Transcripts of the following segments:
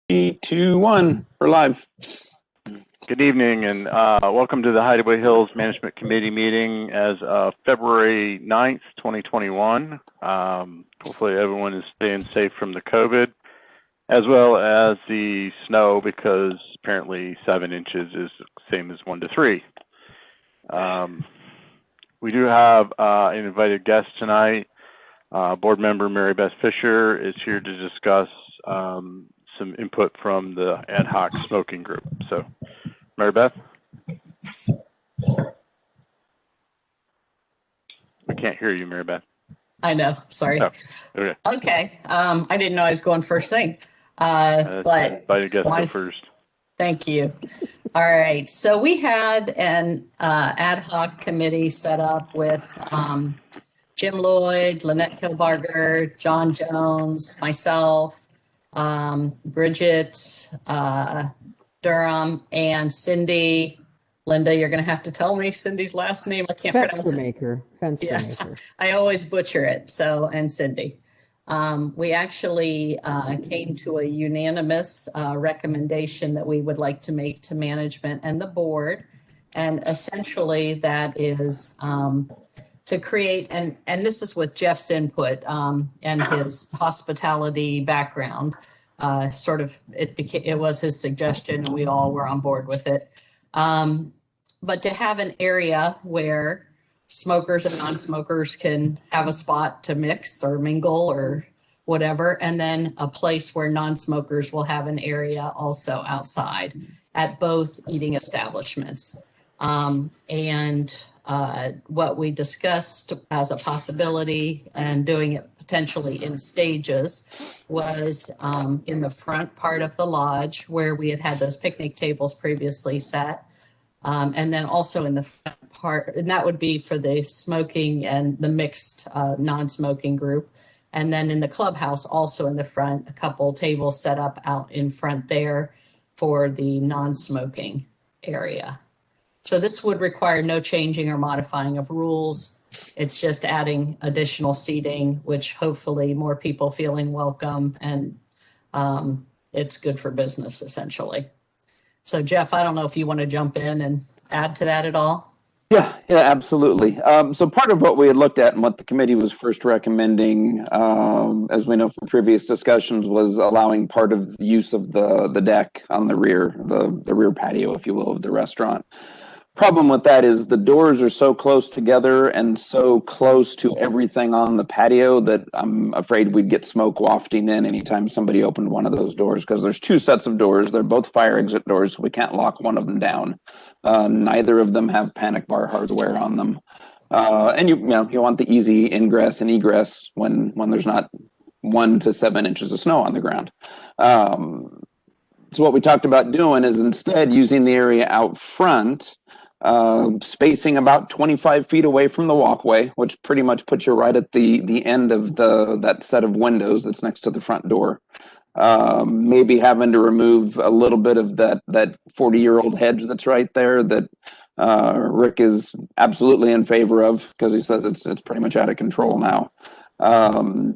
Three, two, one, we're live. Good evening and welcome to the Hideaway Hills Management Committee meeting as of February 9th, 2021. Hopefully everyone is staying safe from the COVID as well as the snow, because apparently 7 inches is the same as 1 to 3. We do have an invited guest tonight. Board member Mary Beth Fisher is here to discuss some input from the ad hoc smoking group. So, Mary Beth? We can't hear you, Mary Beth. I know, sorry. Oh, okay. Okay, I didn't know I was going first thing. But invited guest go first. Thank you. All right, so we had an ad hoc committee set up with Jim Lloyd, Lynette Kilbarger, John Jones, myself, Bridget Durham, and Cindy. Linda, you're going to have to tell me Cindy's last name. I can't pronounce it. Yes, I always butcher it. So, and Cindy. We actually came to a unanimous recommendation that we would like to make to management and the board. And essentially that is to create, and this is with Jeff's input and his hospitality background. It was his suggestion and we all were on board with it. But to have an area where smokers and non-smokers can have a spot to mix or mingle or whatever, and then a place where non-smokers will have an area also outside at both eating establishments. What we discussed as a possibility and doing it potentially in stages was in the front part of the lodge where we had those picnic tables previously set. And then also in the front part, and that would be for the smoking and the mixed non-smoking group. And then in the clubhouse, also in the front, a couple tables set up out in front there for the non-smoking area. So this would require no changing or modifying of rules. It's just adding additional seating, which hopefully more people feeling welcome, and it's good for business essentially. So Jeff, I don't know if you want to jump in and add to that at all. Yeah, absolutely. So part of what we had looked at and what the committee was first recommending, as we know from previous discussions, was allowing part of the use of the deck on the rear, the rear patio, if you will, of the restaurant. Problem with that is the doors are so close together and so close to everything on the patio that I'm afraid we'd get smoke wafting in anytime somebody opened one of those doors, because there's 2 sets of doors. They're both fire exit doors, so we can't lock one of them down. Neither of them have panic bar hardware on them. And you want the easy ingress and egress when there's not 1 to 7 inches of snow on the ground. So what we talked about doing is instead using the area out front, spacing about 25 feet away from the walkway, which pretty much puts you right at the end of that set of windows that's next to the front door. Maybe having to remove a little bit of that 40-year-old hedge that's right there that Rick is absolutely in favor of, because he says it's pretty much out of control now.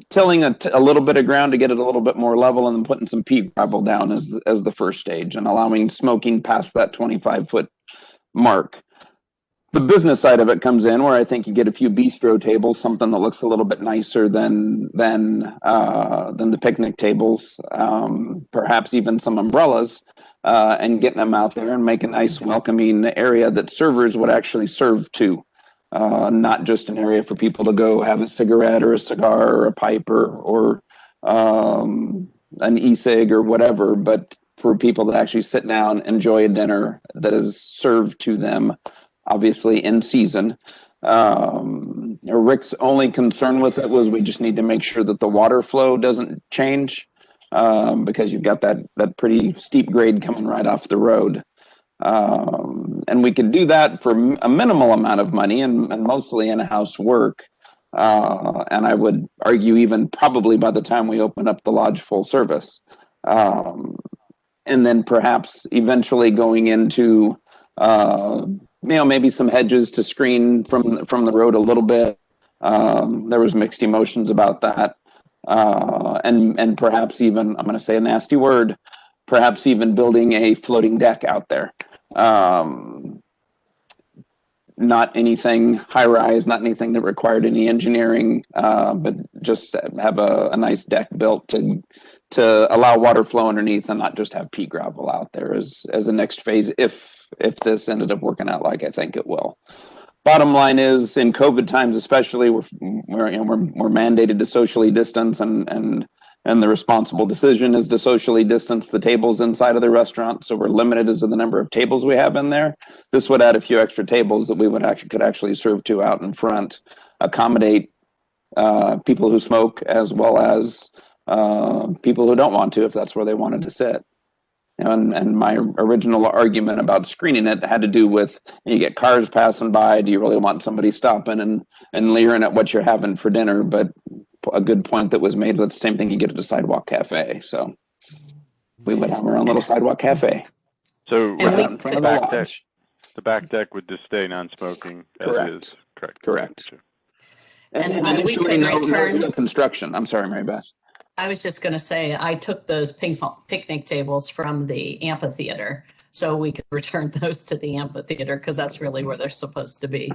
Tilling a little bit of ground to get it a little bit more level, and then putting some peat gravel down as the first stage, and allowing smoking past that 25-foot mark. The business side of it comes in where I think you get a few bistro tables, something that looks a little bit nicer than the picnic tables, perhaps even some umbrellas, and getting them out there and make a nice welcoming area that servers would actually serve to, not just an area for people to go have a cigarette or a cigar or a pipe or an e-cig or whatever, but for people that actually sit down, enjoy a dinner that is served to them, obviously in season. Rick's only concern with it was we just need to make sure that the water flow doesn't change, because you've got that pretty steep grade coming right off the road. And we could do that for a minimal amount of money and mostly in-house work. And I would argue even probably by the time we open up the lodge full service. And then perhaps eventually going into, maybe some hedges to screen from the road a little bit. There was mixed emotions about that. And perhaps even, I'm going to say a nasty word, perhaps even building a floating deck out there. Not anything high rise, not anything that required any engineering, but just have a nice deck built to allow water flow underneath and not just have pea gravel out there as a next phase if this ended up working out like I think it will. Bottom line is, in COVID times especially, we're mandated to socially distance, and the responsible decision is to socially distance the tables inside of the restaurant. So we're limited as to the number of tables we have in there. This would add a few extra tables that we could actually serve to out in front, accommodate people who smoke as well as people who don't want to, if that's where they wanted to sit. And my original argument about screening it had to do with, you get cars passing by. Do you really want somebody stopping and leering at what you're having for dinner? But a good point that was made with the same thing you get at a sidewalk cafe. So we would have our own little sidewalk cafe. So right out in front of the lodge. The back deck would just stay non-smoking as Correct. is. Correct. Correct. And we initially, could no return. construction. I'm sorry, Mary Beth. I was just going to say, I took those picnic tables from the amphitheater, so we could return those to the amphitheater because that's really where they're supposed to be.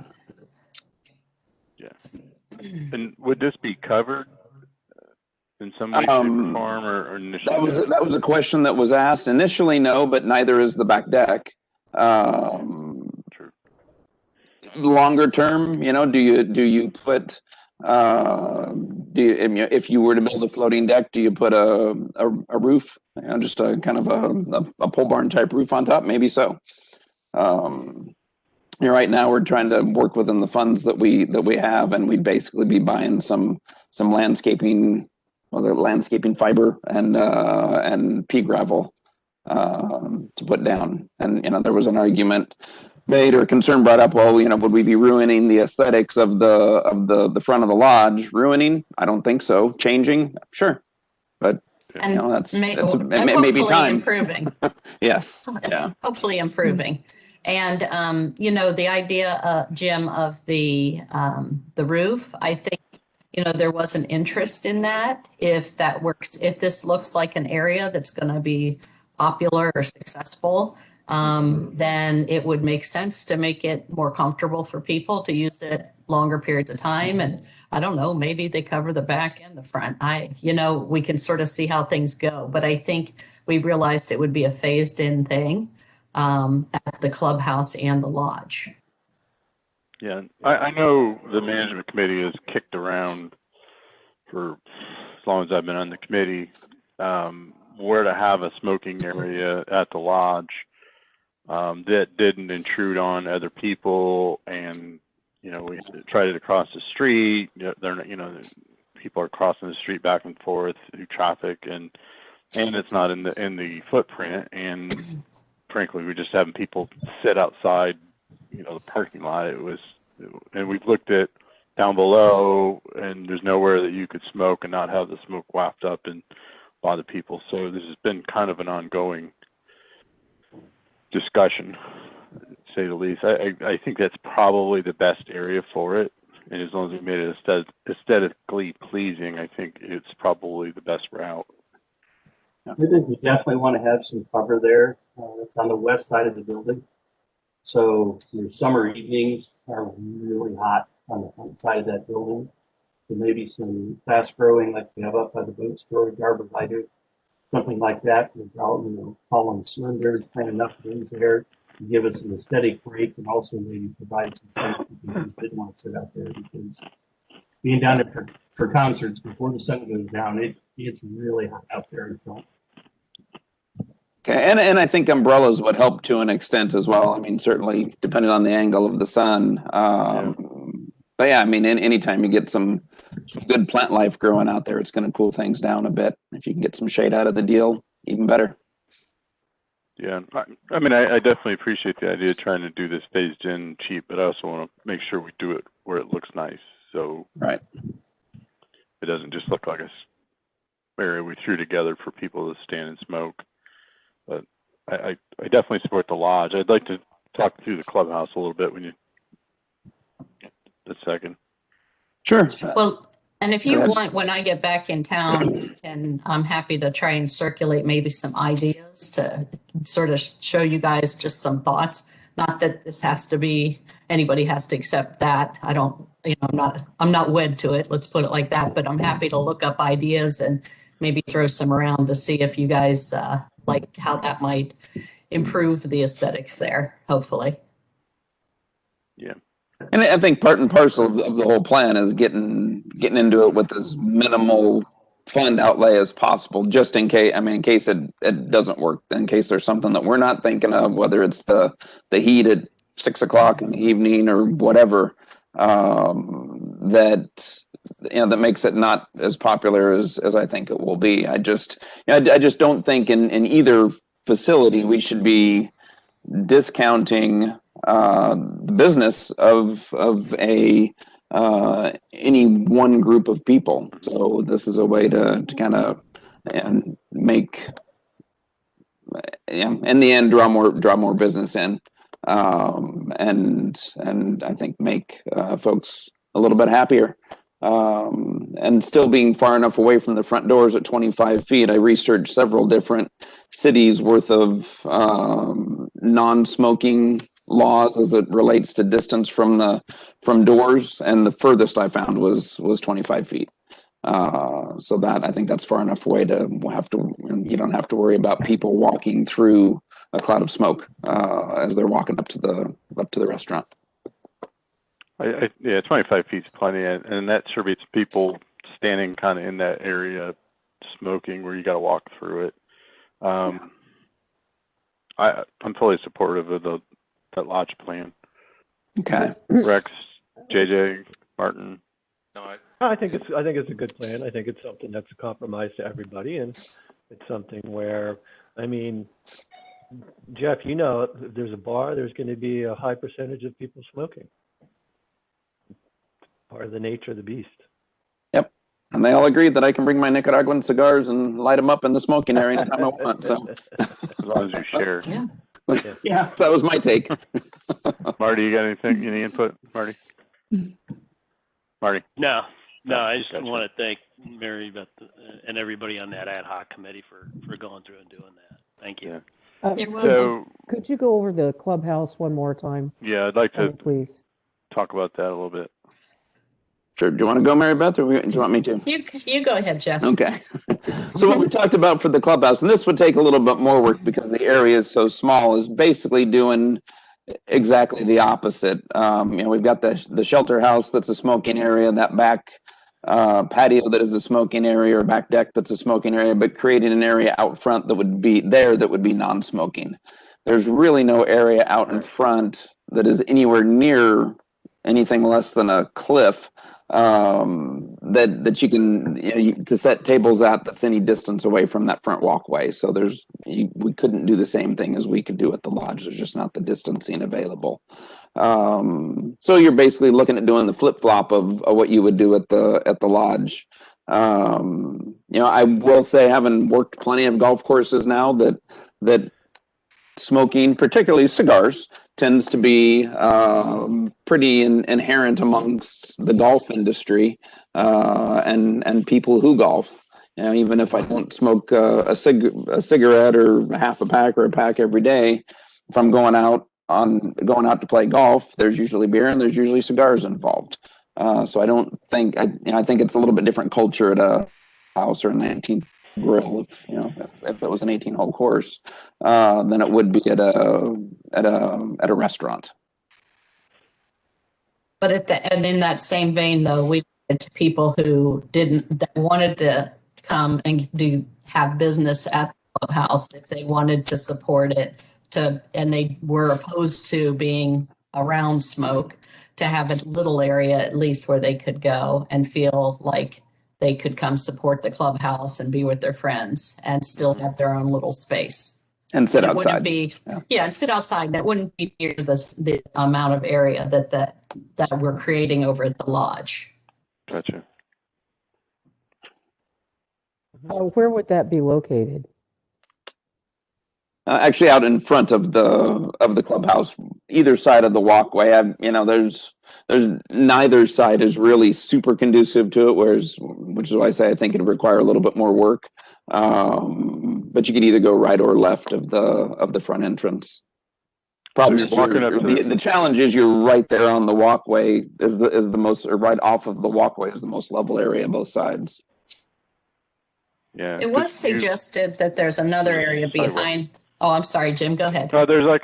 Yeah. And would this be covered in some way, shape, or form, or initially? That was a question that was asked. Initially, no, but neither is the back deck. True. Longer term, do you put if you were to build a floating deck, do you put a roof, just a kind of a pole barn type roof on top? Maybe so. Right now we're trying to work within the funds that we have, and we'd basically be buying some landscaping, landscaping fiber and pea gravel to put down. And there was an argument made or concern brought up, well, would we be ruining the aesthetics of the front of the lodge? Ruining? I don't think so. Changing? Sure. But it may be time. Improving. Yes. Yeah. Hopefully improving. And the idea, Jim, of the roof, I think there was an interest in that. If that works, if this looks like an area that's going to be popular or successful, then it would make sense to make it more comfortable for people to use it longer periods of time. And I don't know, maybe they cover the back and the front. We can sort of see how things go. But I think we realized it would be a phased in thing at the clubhouse and the lodge. Yeah, I know the management committee has kicked around for as long as I've been on the committee, where to have a smoking area at the lodge that didn't intrude on other people. And we tried it across the street. People are crossing the street back and forth through traffic, and it's not in the footprint. And frankly, we're just having people sit outside, the parking lot. And we've looked at down below, and there's nowhere that you could smoke and not have the smoke waft up and bother people. So this has been kind of an ongoing discussion, to say the least. I think that's probably the best area for it. And as long as we made it aesthetically pleasing, I think it's probably the best route. I think we definitely want to have some cover there. It's on the west side of the building. So your summer evenings are really hot on the front side of that building. So maybe some fast growing like we have up by the boat storage, arborvitae, something like that. Without, fallen cylinders, plant enough things there to give us an aesthetic break, and also maybe provide some sun if you didn't want to sit out there, because being down there for concerts before the sun goes down, it's really hot out there in front. Okay, and I think umbrellas would help to an extent as well. I mean, certainly depending on the angle of the sun. But yeah, I mean, anytime you get some good plant life growing out there, it's going to cool things down a bit. If you can get some shade out of the deal, even better. Yeah, I mean, I definitely appreciate the idea of trying to do this phased in cheap, but I also want to make sure we do it where it looks nice. So right, it doesn't just look like a area we threw together for people to stand and smoke. But I definitely support the lodge. I'd like to talk through the clubhouse a little bit when you get a second. Sure. Well, And if Go you ahead. want, when I get back in town, and I'm happy to try and circulate maybe some ideas to sort of show you guys just some thoughts. Not that this has to be, anybody has to accept that. I don't, I'm not wed to it. Let's put it like that. But I'm happy to look up ideas and maybe throw some around to see if you guys like how that might improve the aesthetics there, hopefully. And I think part and parcel of the whole plan is getting into it with as minimal fund outlay as possible, just in case. I mean, in case it doesn't work, in case there's something that we're not thinking of, whether it's the heat at 6 o'clock in the evening or whatever, that that makes it not as popular as I think it will be. I just don't think in either facility we should be discounting the business of a any one group of people. So this is a way to kind of and make in the end draw more business in, and I think make folks a little bit happier. And still being far enough away from the front doors at 25 feet. I researched several different cities worth of non-smoking laws as it relates to distance from doors, and the furthest I found was 25 feet. So that, I think that's far enough away to you don't have to worry about people walking through a cloud of smoke as they're walking up to the restaurant. Yeah, 25 feet is plenty, and that sure beats people standing kind of in that area smoking where you got to walk through it. I'm fully supportive of that lodge plan. Okay. Rex, JJ, Martin. No, I think it's a good plan. I think it's something that's a compromise to everybody, and it's something where, I mean, Jeff, if there's a bar, there's going to be a high percentage of people smoking. Part of the nature of the beast. Yep. And they all agreed that I can bring my Nicaraguan cigars and light them up in the smoking area anytime I want. So As long as you share. Yeah. Yeah. that was my take. Marty, you got anything? Any input, Marty? Marty. No, I just Gotcha. want to thank Mary Beth and everybody on that ad hoc committee for going through and doing that. Thank you. Yeah. You're welcome. So, Could you go over the clubhouse one more time, yeah, I'd like to please? talk about that a little bit. Sure. Do you want to go, Mary Beth, or do you want me to? You go ahead, Jeff. Okay. So what we talked about for the clubhouse, and this would take a little bit more work because the area is so small, is basically doing exactly the opposite. We've got the shelter house that's a smoking area, that back patio that is a smoking area, or back deck that's a smoking area, but creating an area out front that would be non-smoking. There's really no area out in front that is anywhere near anything less than a cliff that you can to set tables at that's any distance away from that front walkway. So we couldn't do the same thing as we could do at the lodge. There's just not the distancing available. So you're basically looking at doing the flip flop of what you would do at the lodge. I will say, having worked plenty of golf courses now, that smoking, particularly cigars, tends to be pretty inherent amongst the golf industry and people who golf. Even if I don't smoke a cigarette or half a pack or a pack every day, if I'm going out to play golf, there's usually beer and there's usually cigars involved. So I don't think I think it's a little bit different culture at a house or a 19th grill if it was an 18-hole course than it would be at a restaurant. But and in that same vein, though, we had people who that wanted to come and have business at the clubhouse if they wanted to support it, and they were opposed to being around smoke, to have a little area at least where they could go and feel like they could come support the clubhouse and be with their friends and still have their own little space. And sit It outside. wouldn't be, and sit outside. And it wouldn't be near the amount of area that we're creating over at the lodge. Gotcha. Where would that be located? Actually, out in front of the clubhouse, either side of the walkway. There's neither side is really super conducive to it, which is why I say I think it'd require a little bit more work. But you could either go right or left of the front entrance. Problem is, the challenge is you're right there on the walkway. Is the most, or right off of the walkway is the most level area, both sides. Yeah. It was suggested that there's another area Sidewalk. behind. Oh, I'm sorry, Jim, go ahead. There's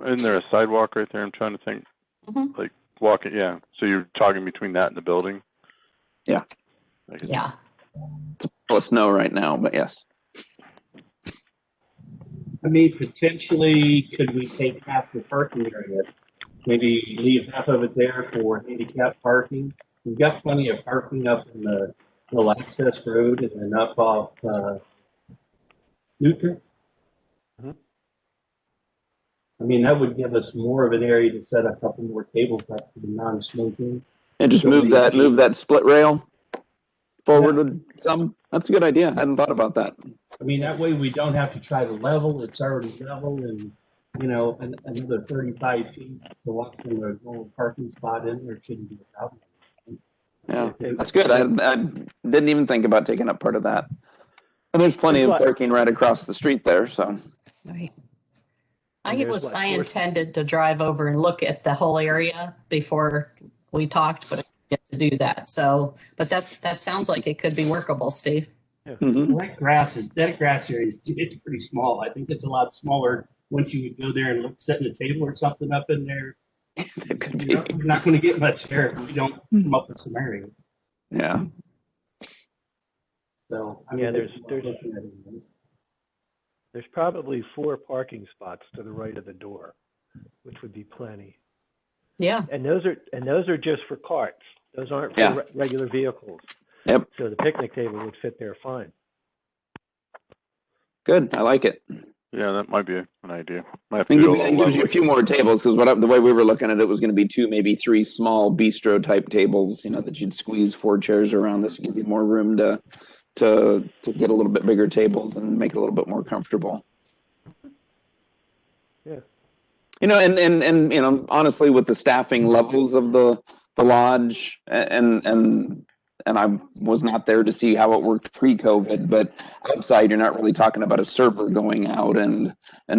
isn't there a sidewalk right there? I'm trying to think. Mhm. Like walking, yeah. So you're talking between that and the building? Yeah. Yeah. It's a pile of snow right now, but yes. I mean, potentially, could we take half the parking area? Maybe leave half of it there for handicap parking. We've got plenty of parking up in the little access road and then up off Newton. Mhm. I mean, that would give us more of an area to set a couple more tables up for the non-smoking. And just move that split rail forward some. That's a good idea. I hadn't thought about that. I mean, that way we don't have to try to level. It's already level, and another 35 feet to walk from the normal parking spot in there shouldn't be a problem. Yeah, that's good. I didn't even think about taking up part of that. And there's plenty of parking right across the street there, so. Right. And there's I intended to drive over and look at the whole area before we talked, but I didn't get to do that. So, but that sounds like it could be workable, Steve. Mhm. That grass area, it's pretty small. I think it's a lot smaller once you would go there and look, setting a table or something up in there. It could be. You're not going to get much air if we don't come up with some area. Yeah. So, I mean, Yeah, there's looking at it. There's probably 4 parking spots to the right of the door, which would be plenty. Yeah. And those are just for carts. Those aren't for Yeah. regular vehicles. Yep. So the picnic table would fit there fine. Good. I like it. Yeah, that might be an idea. Might have to And do a it little gives you a leveling. few more tables because the way we were looking at it was going to be 2, maybe 3 small bistro type tables, that you'd squeeze 4 chairs around. This would give you more room to get a little bit bigger tables and make it a little bit more comfortable. Yeah. And honestly, with the staffing levels of the lodge, and I was not there to see how it worked pre-COVID, but outside you're not really talking about a server going out and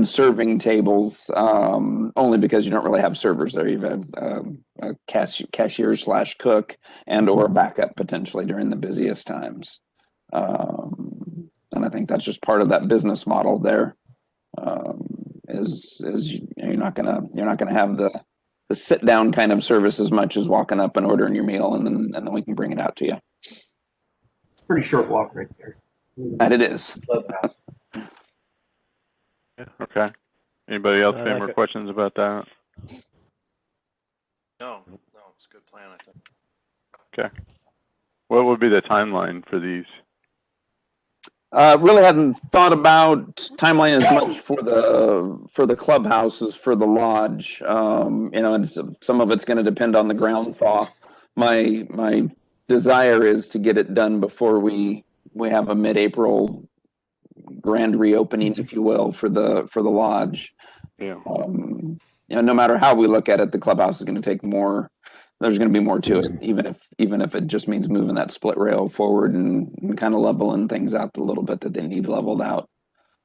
serving tables, only because you don't really have servers there. You have a cashier/cook and or backup potentially during the busiest times. And I think that's just part of that business model there. Is you're not gonna have the sit down kind of service as much as walking up and ordering your meal and then we can bring it out to you. It's a pretty short walk right there. That it is. Clubhouse. Yeah, okay. Anybody else have any like more it. questions about that? No, it's a good plan, I think. Okay. What would be the timeline for these? Really hadn't thought about timeline as much for the clubhouse as for the lodge. Some of it's going to depend on the ground thaw. My desire is to get it done before we have a mid-April grand reopening, if you will, for the lodge. Yeah. No matter how we look at it, the clubhouse is going to take more. There's going to be more to it, even if it just means moving that split rail forward and kind of leveling things out a little bit that they need leveled out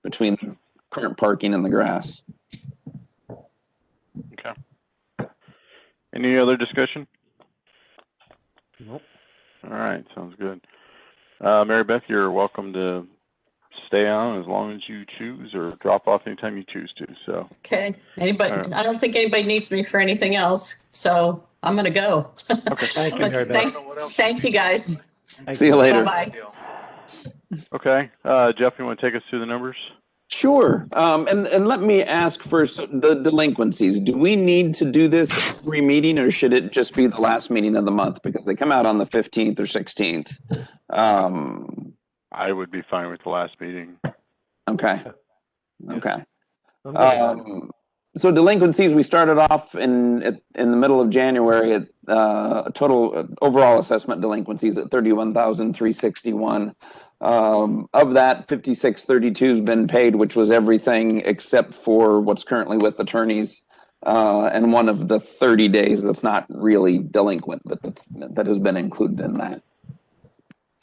between the current parking and the grass. Okay. Any other discussion? Nope. All right, sounds good. Mary Beth, you're welcome to stay on as long as you choose or drop off anytime you choose to. So. Okay. Anybody? All right. I don't think anybody needs me for anything else, so I'm gonna go. Okay. Thank you, But Mary I Beth. don't know what else. Thank you, guys. See you later. Bye-bye. Okay. Jeff, you want to take us through the numbers? Sure. And let me ask first, the delinquencies. Do we need to do this every meeting, or should it just be the last meeting of the month because they come out on the 15th or 16th? I would be fine with the last meeting. Okay. Okay. I'm good. So delinquencies, we started off in the middle of January at total overall assessment delinquencies at 31,361. Of that, 5632 has been paid, which was everything except for what's currently with attorneys, and one of the 30 days that's not really delinquent, but that has been included in that,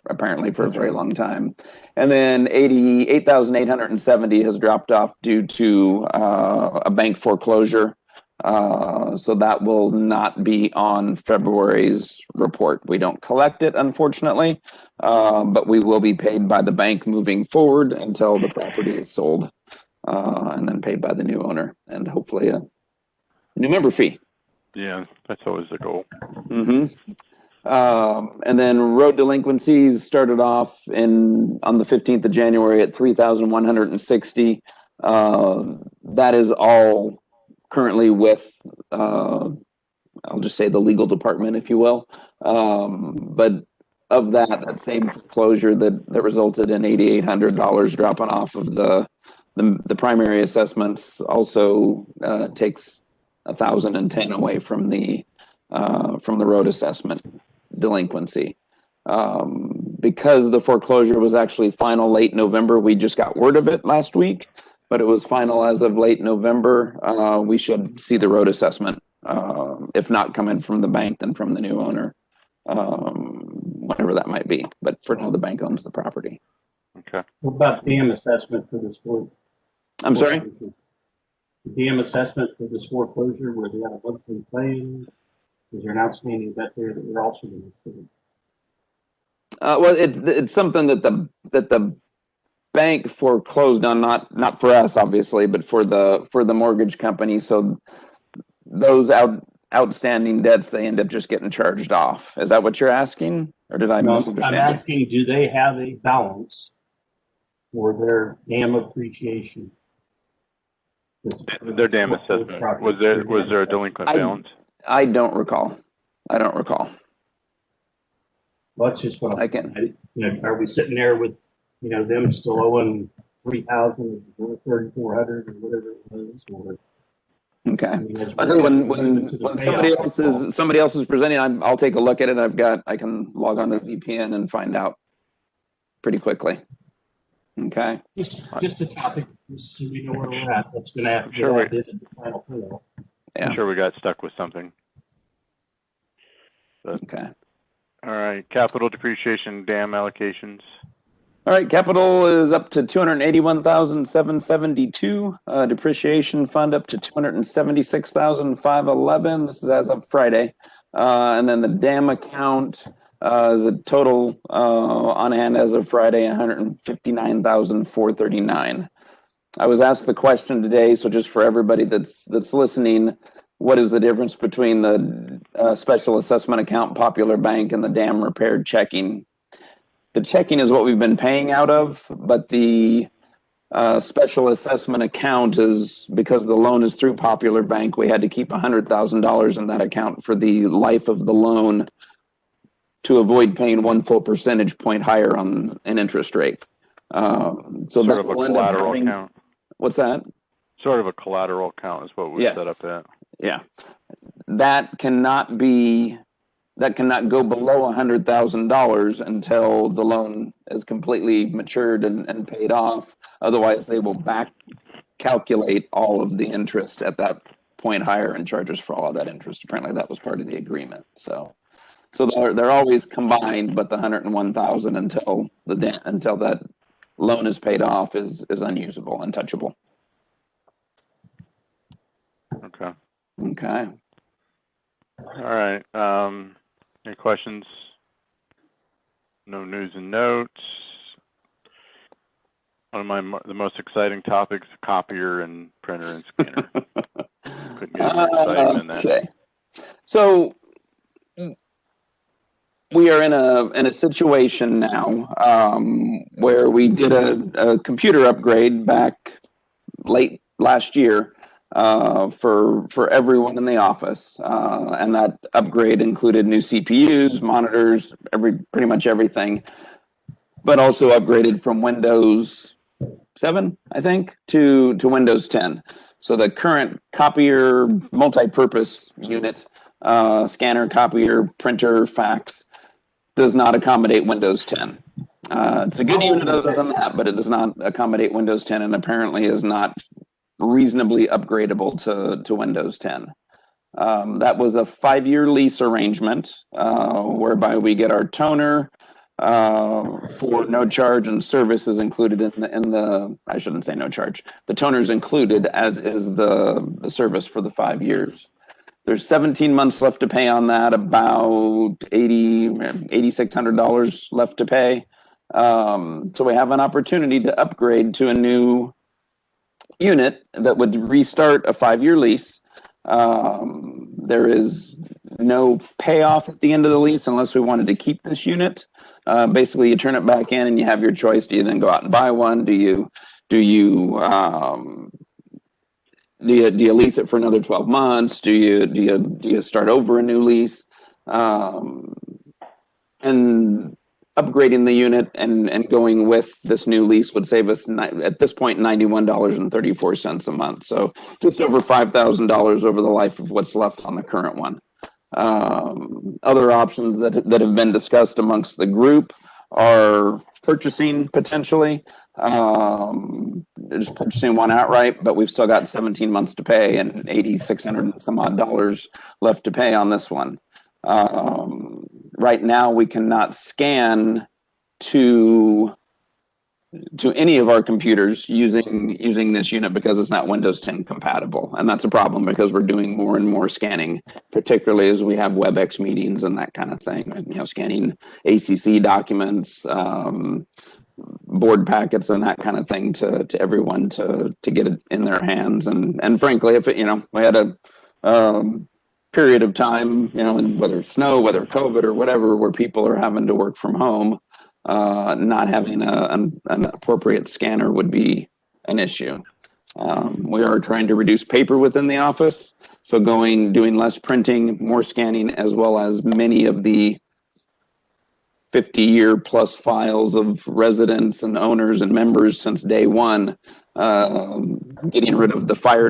apparently for a very long time. And then 88,870 has dropped off due to a bank foreclosure. So that will not be on February's report. We don't collect it, unfortunately, but we will be paid by the bank moving forward until the property is sold, and then paid by the new owner, and hopefully a new member fee. Yeah, that's always the goal. And then road delinquencies started off on the 15th of January at 3,160. That is all currently with, I'll just say the legal department, if you will. But of that same foreclosure that resulted in $8,800 dropping off of the primary assessments also takes 1,010 away from the road assessment delinquency. Because the foreclosure was actually final late November, we just got word of it last week, but it was final as of late November. We should see the road assessment, if not coming from the bank, then from the new owner, whatever that might be. But for now, the bank owns the property. Okay. What about dam assessment for this foreclosure? I'm sorry? The dam assessment for this foreclosure where they have a monthly claim? Is there an outstanding debt there that we're also going to? Well, it's something that the bank foreclosed on, not for us obviously, but for the mortgage company. So those outstanding debts, they end up just getting charged off. Is that what you're asking, or did I misunderstand? I'm asking, do they have a balance for their dam appreciation? Their dam assessment, was there a delinquent balance? I don't recall. Well, that's just what I can. Are we sitting there with, them still owing 3,000 or 3,400 or whatever it was? Or, Okay. I mean, When somebody else is presenting, I'll take a look at it. I can log on to VPN and find out pretty quickly. Okay. Just a topic, just so we know where we're at. That's going to have to be Sure. added in the final payout. Yeah. I'm sure we got stuck with something. But, Okay. all right, capital depreciation dam allocations. All right, capital is up to 281,772. Depreciation fund up to 276,511. This is as of Friday. And then the dam account is a total on hand as of Friday, 159,439. I was asked the question today, so just for everybody that's listening, what is the difference between the special assessment account, Popular Bank, and the dam repair checking? The checking is what we've been paying out of, but the special assessment account is, because the loan is through Popular Bank, we had to keep $100,000 in that account for the life of the loan to avoid paying 1 full percentage point higher on an interest rate. So Sort that of a will end up collateral having, account. what's that? Sort of a collateral account is what we Yes. set up at. Yeah, that cannot go below $100,000 until the loan is completely matured and paid off. Otherwise, they will back calculate all of the interest at that point higher and charge us for all of that interest. Apparently, that was part of the agreement. So they're always combined, but the 101,000 until that loan is paid off is unusable, untouchable. Okay. Okay. All right. Any questions? No news and notes. One of the most exciting topics: copier and printer and scanner. Couldn't get any excitement in that. Okay. So we are in a situation now where we did a computer upgrade back late last year for everyone in the office, and that upgrade included new CPUs, monitors, pretty much everything, but also upgraded from Windows 7, I think, to Windows 10. So the current copier multi-purpose unit, scanner, copier, printer, fax, does not accommodate Windows 10. It's a good unit other than that, but it does not accommodate Windows 10 and apparently is not reasonably upgradable to Windows 10. That was a 5-year lease arrangement whereby we get our toner for no charge, and service is included in the I shouldn't say no charge. The toner is included, as is the service for the 5 years. There's 17 months left to pay on that, about $8,600 left to pay. So we have an opportunity to upgrade to a new unit that would restart a 5-year lease. There is no payoff at the end of the lease unless we wanted to keep this unit. Basically, you turn it back in and you have your choice. Do you then go out and buy one? Do you lease it for another 12 months? Do you start over a new lease? And upgrading the unit and going with this new lease would save us at this point $91.34 a month. So just over $5,000 over the life of what's left on the current one. Other options that have been discussed amongst the group are purchasing potentially, just purchasing one outright, but we've still got 17 months to pay and $8,600 some odd left to pay on this one. Right now, we cannot scan to any of our computers using this unit because it's not Windows 10 compatible, and that's a problem because we're doing more and more scanning, particularly as we have WebEx meetings and that kind of thing. Scanning ACC documents, board packets, and that kind of thing to everyone to get it in their hands. And frankly, if we had a period of time, whether it's snow, whether COVID or whatever, where people are having to work from home, not having an appropriate scanner would be an issue. We are trying to reduce paper within the office, so doing less printing, more scanning, as well as many of the 50-year plus files of residents and owners and members since day one, getting rid of the fire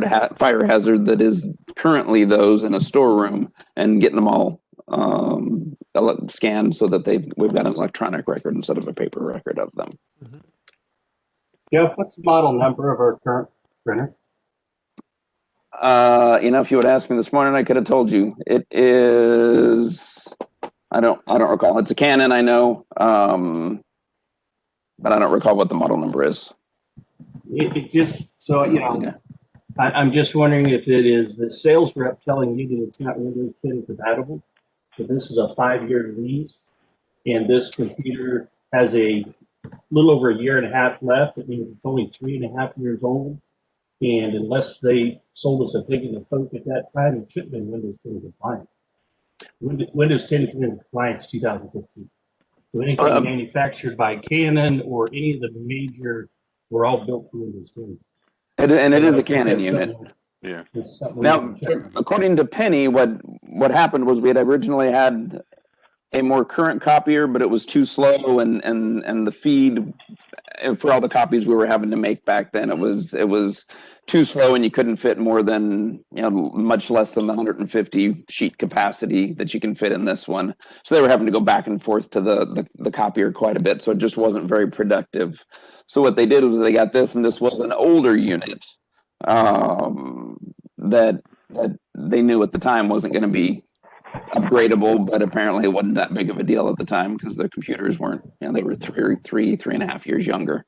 hazard that is currently those in a storeroom and getting them all scanned so that we've got an electronic record instead of a paper record of them. Jeff, what's the model number of our current printer? If you would ask me this morning, I could have told you. It is, I don't recall. It's a Canon, I know, but I don't recall what the model number is. It just, so, I'm just wondering if it is the sales rep telling you that it's not Windows 10 compatible. So this is a 5-year lease, and this computer has a little over 1.5 years left. It means it's only 3.5 years old. And unless they sold us a pig in the poke at that time, it shouldn't have been Windows 10 compliant. Windows 10 came into compliance 2015. So anything manufactured by Canon or any of the major were all built for Windows 10. And it is a Canon unit. Yeah. Now, according to Penny, what happened was we had originally had a more current copier, but it was too slow, and the feed for all the copies we were having to make back then, it was too slow, and you couldn't fit more than much less than the 150 sheet capacity that you can fit in this one. So they were having to go back and forth to the copier quite a bit, so it just wasn't very productive. So what they did was they got this, and this was an older unit that they knew at the time wasn't going to be upgradable, but apparently it wasn't that big of a deal at the time because their computers weren't, they were 3.5 years younger.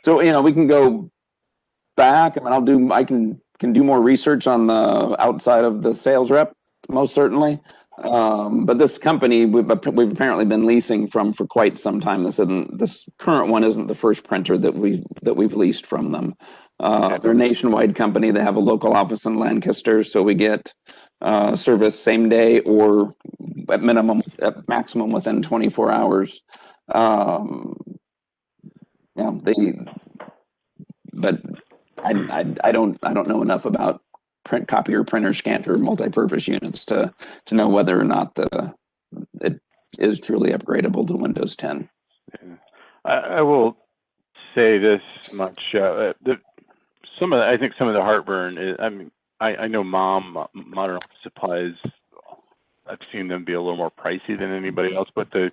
So, we can go back. I can do more research on the outside of the sales rep, most certainly. But this company we've apparently been leasing from for quite some time. This current one isn't the first printer that we've leased from them. They're a nationwide company. They have a local office in Lancaster, so we get service same day or at maximum within 24 hours. But I don't know enough about copier, printer, scanner, multi-purpose units to know whether or not it is truly upgradable to Windows 10. I will say this much: I think some of the heartburn is. I know Modern Office Supplies I've seen them be a little more pricey than anybody else. But the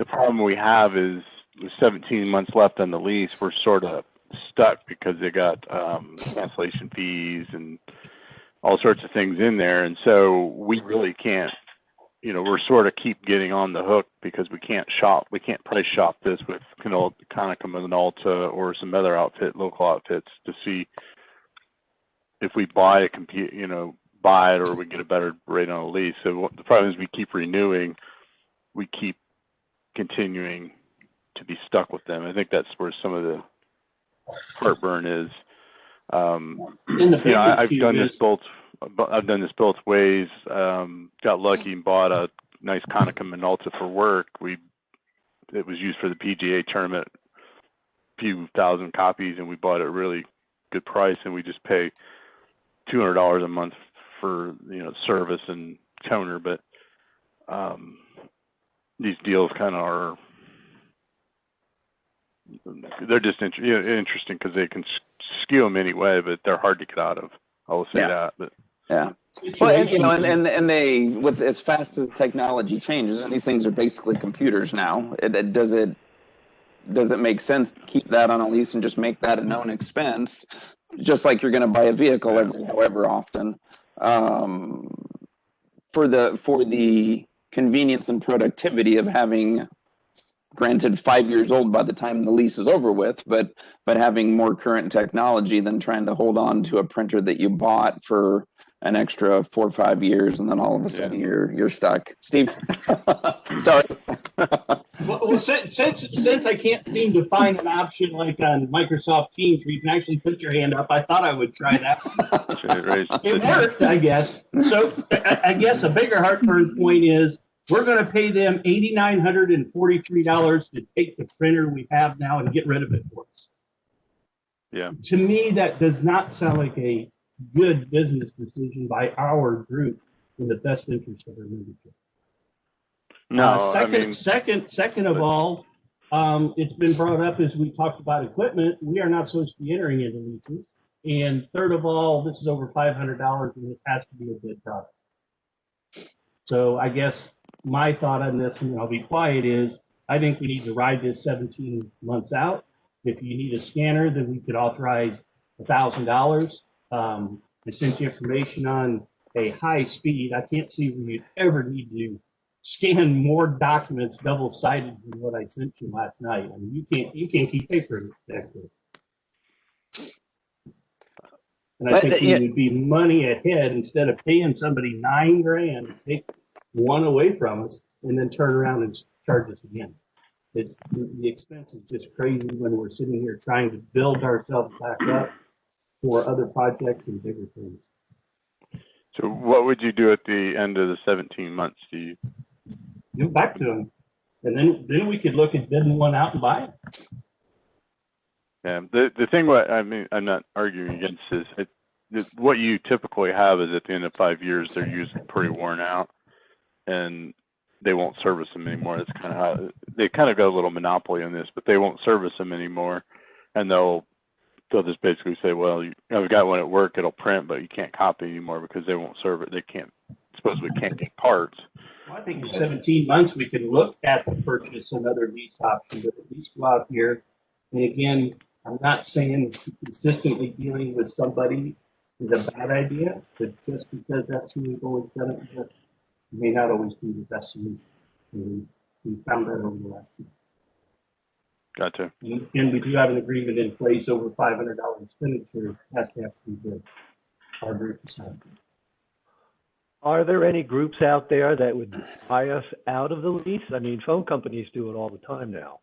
problem we have is with 17 months left on the lease, we're sort of stuck because they got cancellation fees and all sorts of things in there. And so we really can't, we're sort of keep getting on the hook because we can't price shop this with Konica Minolta or some other local outfits to see if we buy buy it or we get a better rate on a lease. So the problem is we keep renewing, we keep continuing to be stuck with them. I think that's where some of the heartburn is. I've done this both ways. Got lucky and bought a nice Konica Minolta for work. It was used for the PGA tournament, a few thousand copies, and we bought it at a really good price, and we just pay $200 a month for service and toner. But these deals kind of are, they're just interesting because they can skew them anyway, but they're hard to get out of. I will say that. But yeah. Well, and they, with as fast as technology changes, and these things are basically computers now. Does it make sense to keep that on a lease and just make that a known expense, just like you're going to buy a vehicle however often, for the convenience and productivity of having, granted 5 years old by the time the lease is over with, but having more current technology than trying to hold on to a printer that you bought for an extra 4 or 5 years, and then all of a sudden you're stuck. Steve, sorry. Well, since I can't seem to find an option like on Microsoft Teams where you can actually put your hand up, I thought I would try that. It worked, I guess. So I guess a bigger heartburn point is we're going to pay them $8,943 to take the printer we have now and get rid of it for us. Yeah. To me, that does not sound like a good business decision by our group in the best interest of our membership. No, Second of all, it's been brought up as we talked about equipment. We are not supposed to be entering into leases. And third of all, this is over $500 and it has to be a bid product. So I guess my thought on this, and I'll be quiet, is I think we need to ride this 17 months out. If you need a scanner, then we could authorize $1,000. I sent you information on a high speed. I can't see where you'd ever need to scan more documents double-sided than what I sent you last night. I mean, you can't keep paper that quick. And I think we would be money ahead instead of paying somebody $9,000 to take one away from us and then turn around and charge us again. The expense is just crazy when we're sitting here trying to build ourselves back up for other projects and bigger things. So what would you do at the end of the 17 months? Do you Give back to them, and then we could look at bidding one out and buy it. Yeah, the thing what I mean, I'm not arguing against is what you typically have is at the end of 5 years they're usually pretty worn out, and they won't service them anymore. That's kind of how they kind of got a little monopoly on this, but they won't service them anymore, and they'll just basically say, well, I've got one at work, it'll print, but you can't copy anymore because they won't serve it. They can't get parts. Well, I think in 17 months we can look at the purchase another lease option, but at least go out here. And again, I'm not saying consistently dealing with somebody is a bad idea, but just because that's who we've always done it with, may not always be the best solution. And we found that over the last year. Gotcha. And we do have an agreement in place over $500 expenditure. Has to have to be good. Our group decided. Are there any groups out there that would buy us out of the lease? I mean, phone companies do it all the time now.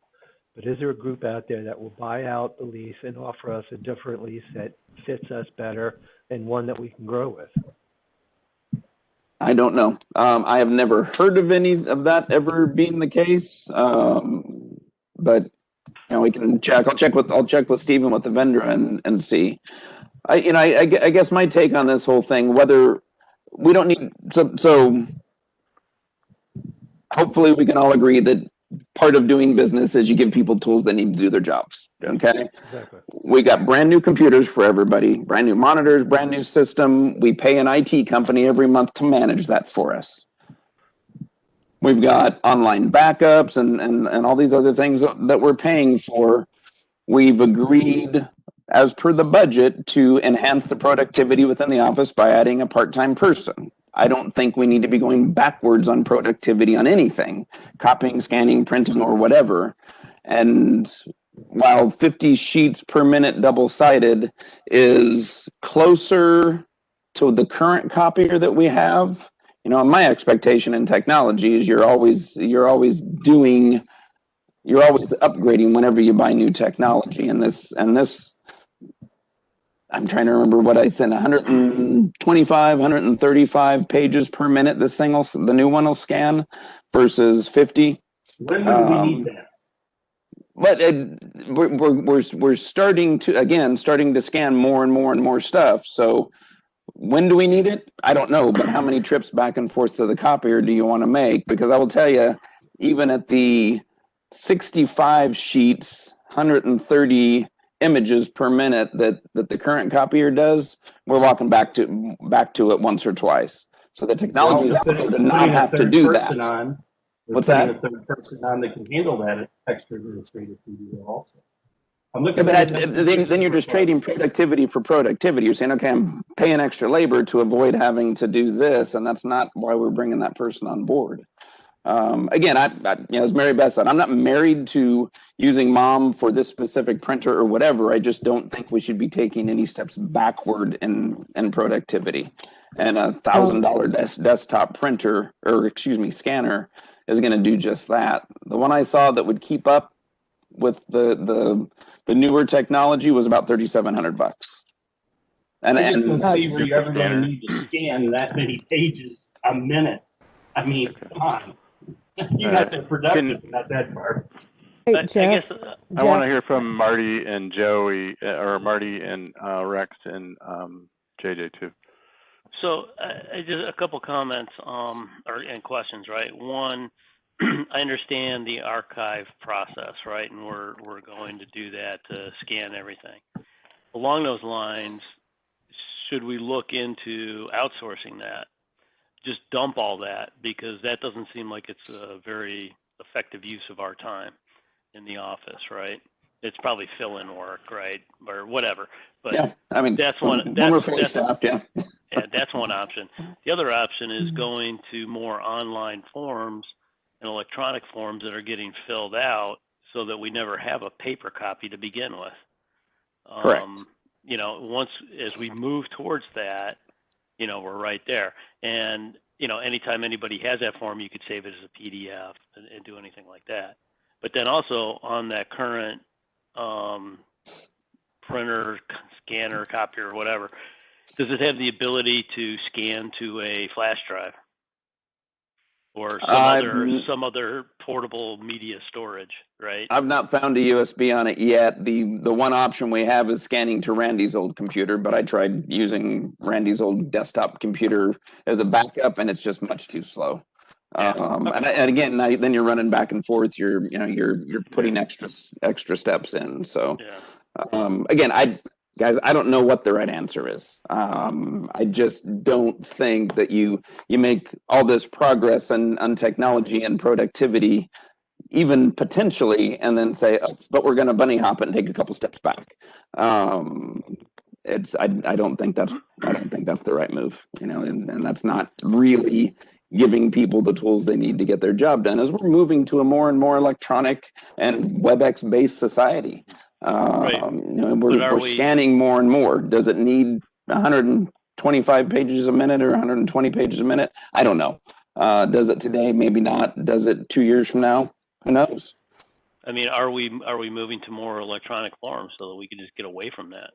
But is there a group out there that will buy out the lease and offer us a different lease that fits us better and one that we can grow with? I don't know. I have never heard of any of that ever being the case. But we can check. I'll check with Stephen with the vendor and see. I guess my take on this whole thing, whether we don't need so hopefully we can all agree that part of doing business is you give people tools they need to do their jobs. Okay. Exactly. We got brand new computers for everybody, brand new monitors, brand new system. We pay an IT company every month to manage that for us. We've got online backups and all these other things that we're paying for. We've agreed, as per the budget, to enhance the productivity within the office by adding a part-time person. I don't think we need to be going backwards on productivity on anything, copying, scanning, printing, or whatever. And while 50 sheets per minute double-sided is closer to the current copier that we have, you know, my expectation in technology is you're always upgrading whenever you buy new technology. And this, I'm trying to remember what I said, 125, 135 pages per minute. The new one will scan versus 50. When do we need that? But we're starting to scan more and more stuff. So when do we need it? I don't know, but how many trips back and forth to the copier do you want to make? Because I will tell you, even at the 65 sheets, 130 images per minute that the current copier does, we're walking back to it once or twice. So the technology is out there to not have to do that. What's that? A third person on that can handle that extra administrative duty also. I'm Yeah, looking but then you're just trading productivity for productivity. You're saying, okay, I'm paying extra labor to avoid having to do this, and that's not why we're bringing that person on board. Again, as Mary Beth said, I'm not married to using Mom for this specific printer or whatever. I just don't think we should be taking any steps backward in productivity. And a $1,000 desktop printer, or excuse me, scanner, is going to do just that. The one I saw that would keep up with the newer technology was about $3,700. And I just don't and see where you're ever going to need to scan that many pages a minute. I mean, come on. You guys are productive, not that far. Hey, I Jeff, guess I want to hear from Marty and Joey, or Marty and Rex and JJ too. so. Just a couple comments and questions, right? One, I understand the archive process, right, and we're going to do that to scan everything. Along those lines, should we look into outsourcing that? Just dump all that, because that doesn't seem like it's a very effective use of our time in the office, right? It's probably fill-in work, right, or whatever. But yeah, I mean, that's one. when we're fully staffed, yeah. Yeah, that's one option. The other option is going to more online forms and electronic forms that are getting filled out, so that we never have a paper copy to begin with. Correct. You know, as we move towards that, you know, we're right there. And, you know, anytime anybody has that form, you could save it as a PDF and do anything like that. But then also on that current printer, scanner, copier, whatever, does it have the ability to scan to a flash drive or some other portable media storage, right? I've not found a USB on it yet. The one option we have is scanning to Randy's old computer, but I tried using Randy's old desktop computer as a backup, and it's just much too slow. Yeah. And again, then you're running back and forth. You're putting extra steps in. So Yeah. again, guys, I don't know what the right answer is. I just don't think that you make all this progress on technology and productivity, even potentially, and then say, oh, but we're going to bunny hop it and take a couple steps back. I don't think that's the right move, you know, and that's not really giving people the tools they need to get their job done, as we're moving to a more and more electronic and WebEx based society. Right. You know, we're scanning more and more. Does it need 125 pages a minute or 120 pages a minute? I don't know. Does it today? Maybe not. Does it 2 years from now? Who knows? I mean, are we moving to more electronic forms so that we can just get away from that?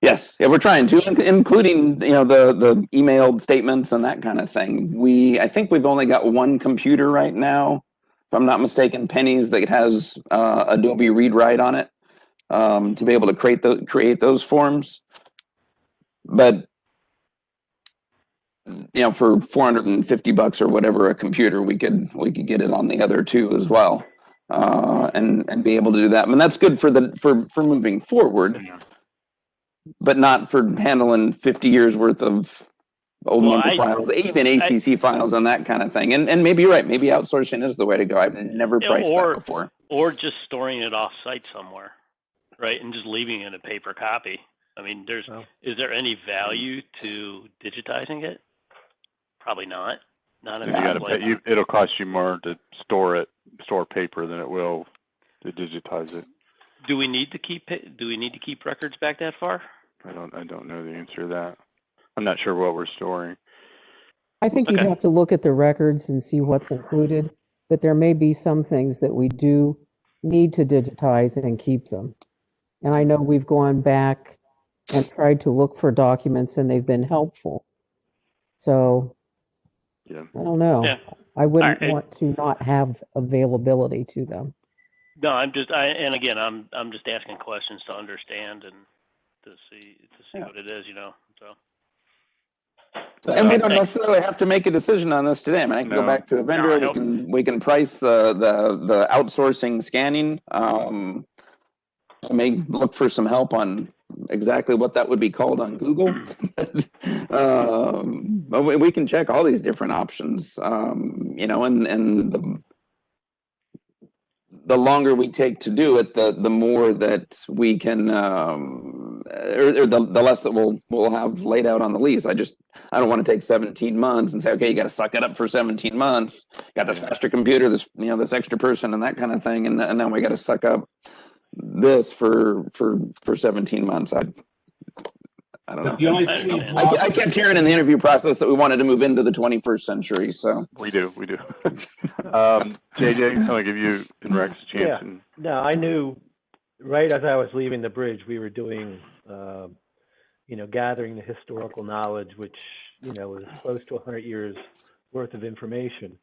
Yes, yeah, we're trying to, including, you know, the emailed statements and that kind of thing. I think we've only got one computer right now, if I'm not mistaken, Penny's, that has Adobe ReadWrite on it, to be able to create those forms. But you know, for $450 or whatever a computer, we could get it on the other two as well, and be able to do that. I mean, that's good for moving forward, but not for handling 50 years worth of old Well, member files, even ACC files and that kind of thing. And maybe you're right. Maybe outsourcing is the way to go. I've never priced that before. Or just storing it off site somewhere, right? And just leaving it in a paper copy. I mean, Well, is there any value to digitizing it? Probably not. Not in You got that to way. pay. It'll cost you more to store paper than it will to digitize it. Do we need to keep records back that far? I don't know the answer to that. I'm not sure what we're storing. I think you'd Okay. have to look at the records and see what's included, but there may be some things that we do need to digitize and keep them. And I know we've gone back and tried to look for documents and they've been helpful. So Yeah. I don't know. Yeah. I wouldn't All right. want to not have availability to them. No, I'm just asking questions to understand and to see Yeah. what it is, So. And we don't Thanks. necessarily have to make a decision on this today. I mean, I can go No. back to a vendor. No, We can price the outsourcing scanning. I may look for some help on exactly what that would be called on Google. But we can check all these different options. And the longer we take to do it, the more that we can, or the less that we'll have laid out on the lease. I don't want to take 17 months and say, okay, you got to suck it up for 17 months. Got this faster computer, this extra person, and that kind of thing, and then we got to suck up this for 17 months. I don't know. The only I thing understand. I kept hearing in the interview process that we wanted to move into the 21st century. So We do. JJ, I'm gonna give you and Rex a chance. Yeah. And no, I knew right as I was leaving the bridge, we were doing, gathering the historical knowledge, which, was close to 100 years worth of information.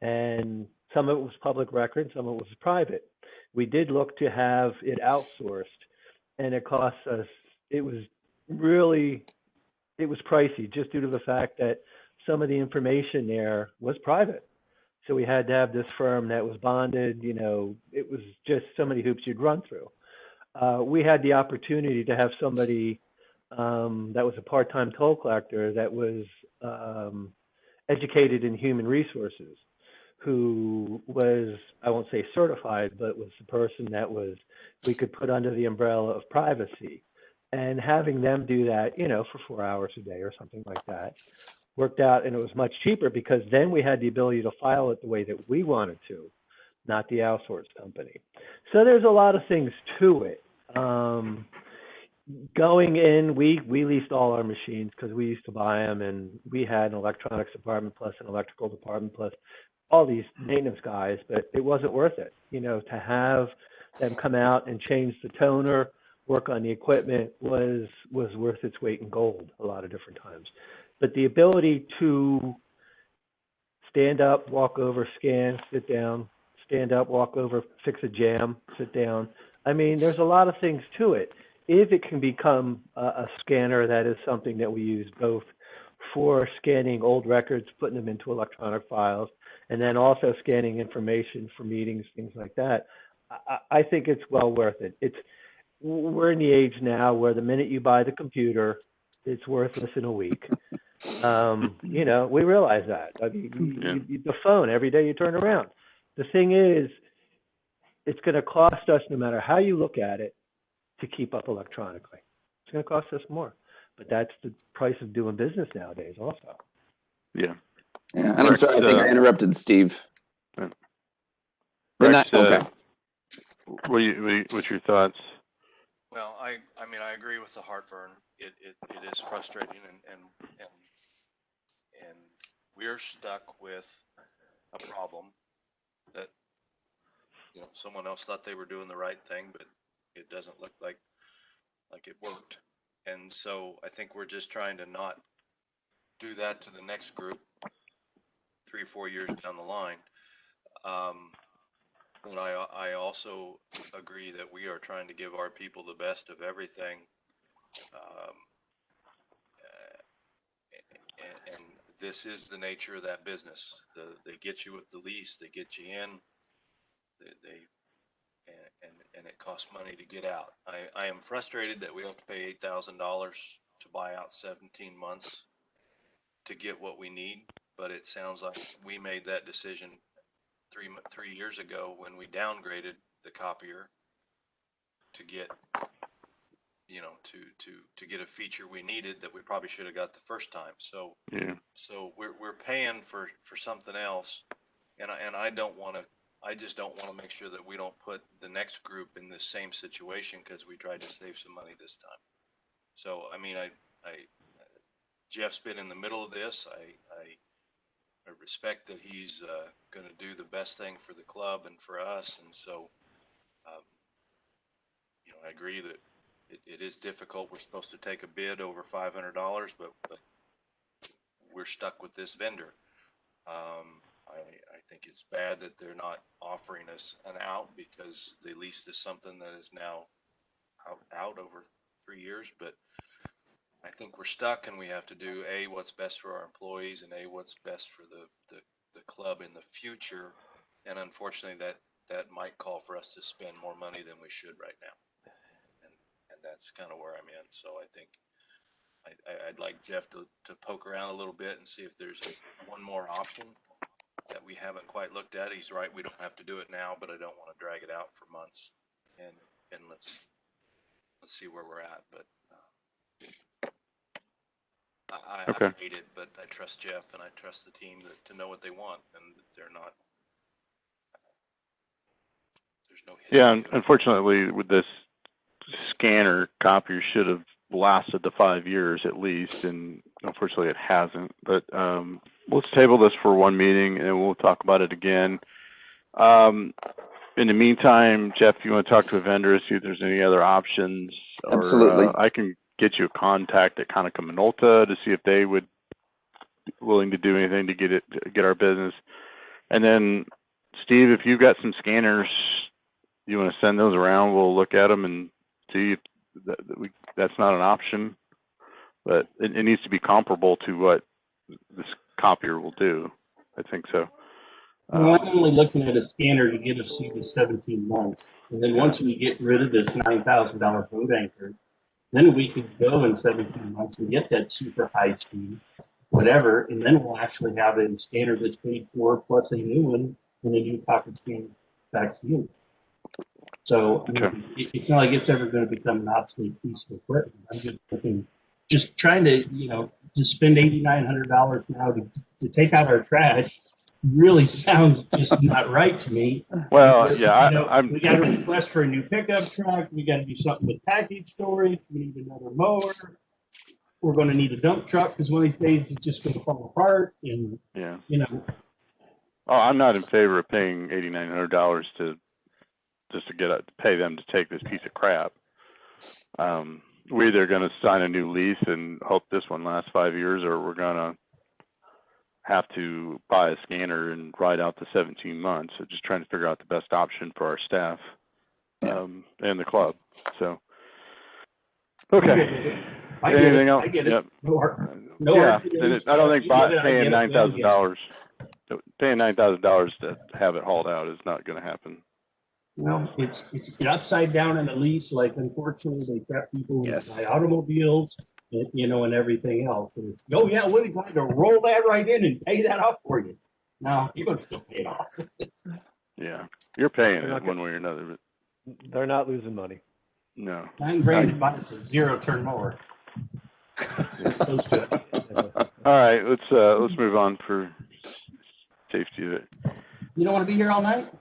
And some of it was public record, some of it was private. We did look to have it outsourced, and it cost us, it was pricey just due to the fact that some of the information there was private. So we had to have this firm that was bonded, it was just so many hoops you'd run through. We had the opportunity to have somebody that was a part-time toll collector that was educated in human resources, who was, I won't say certified, but was the person that we could put under the umbrella of privacy. And having them do that, for 4 hours a day or something like that, worked out, and it was much cheaper because then we had the ability to file it the way that we wanted to, not the outsourced company. So there's a lot of things to it. Going in, we leased all our machines because we used to buy them, and we had an electronics department plus an electrical department plus all these maintenance guys, but it wasn't worth it, to have them come out and change the toner, work on the equipment was worth its weight in gold a lot of different times. But the ability to stand up, walk over, scan, sit down, stand up, walk over, fix a jam, sit down. I mean, there's a lot of things to it. If it can become a scanner, that is something that we use both for scanning old records, putting them into electronic files, and then also scanning information for meetings, things like that. I think it's well worth it. We're in the age now where the minute you buy the computer, it's worthless in a week. We realize that. I mean, the phone, every day you turn around. The thing is, it's going to cost us, no matter how you look at it, to keep up electronically. It's going to cost us more. But that's the price of doing business nowadays also. yeah. yeah, and I'm sorry, I think I interrupted Steve. Rex, Okay. What's your thoughts? Well, I mean, I agree with the heartburn. It is frustrating and we're stuck with a problem that, someone else thought they were doing the right thing, but it doesn't look like it worked. And so I think we're just trying to not do that to the next group 3 or 4 years down the line. But I also agree that we are trying to give our people the best of everything. And this is the nature of that business. They get you with the lease, they get you in, and it costs money to get out. I am frustrated that we have to pay $8,000 to buy out 17 months to get what we need, but it sounds like we made that decision 3 years ago when we downgraded the copier to get, you know, to get a feature we needed that we probably should have got the first time. So Yeah. so we're paying for something else, and I just don't want to make sure that we don't put the next group in the same situation because we tried to save some money this time. So I mean, I Jeff's been in the middle of this. I respect that he's going to do the best thing for the club and for us, and so you know, I agree that it is difficult. We're supposed to take a bid over $500, but we're stuck with this vendor. I think it's bad that they're not offering us an out because the lease is something that is now out over 3 years. But I think we're stuck, and we have to do what's best for our employees, and what's best for the club in the future. And unfortunately, that might call for us to spend more money than we should right now. And that's kind of where I'm in. So I think I'd like Jeff to poke around a little bit and see if there's one more option that we haven't quite looked at. He's right, we don't have to do it now, but I don't want to drag it out for months. And let's see where we're at. But I hate it, but I trust Jeff and I trust the team to know what they want, and they're not. There's no history. Yeah, unfortunately, with this scanner, copier should have lasted the 5 years at least, and unfortunately it hasn't. But let's table this for one meeting and we'll talk about it again. In the meantime, Jeff, you want to talk to a vendor, see if there's any other options? Or, Absolutely. I can get you a contact at Konica Minolta to see if they would be willing to do anything to get our business. And then, Steve, if you've got some scanners, you want to send those around, we'll look at them and see if that's not an option, but it needs to be comparable to what this copier will do. I think so. Well, I'm only looking at a scanner to get us through the 17 months. And then once we get rid of this $9,000 boat anchor, then we could go in 17 months and get that super high speed, whatever. And then we'll actually have a scanner that's paid for plus a new one and a new copy scanner back to you. So I mean, it's not like it's ever going to become an obsolete piece of equipment. I'm just looking, just trying to, you know, to spend $8,900 now to take out our trash really sounds just not right to me. Well, yeah, we got a request for a new pickup truck. We got to do something with package storage. We need another mower. We're going to need a dump truck because one of these days it's just going to fall apart. And yeah, you know. Oh, I'm not in favor of paying $8,900 just to pay them to take this piece of crap. We're either going to sign a new lease and hope this one lasts 5 years, or we're going to have to buy a scanner and ride out the 17 months. So just trying to figure out the best option for our staff and the club. So, okay. Anything else? I get it. Yep. No yeah, argument. I don't think paying $9,000. $9,000 to have it hauled out is not going to happen. Well, it's upside down in the lease. Like, unfortunately, they trap people who Yes. buy automobiles, you know, and everything else. And it's, oh yeah, we're going to roll that right in and pay that off for you. No, you're going to still pay it off. Yeah, you're paying They're it not one way or another. But They're not losing money. no. $9,000 to buy us a zero-turn mower. Close to it. All right, let's move on for safety of it. You don't want to be here all night?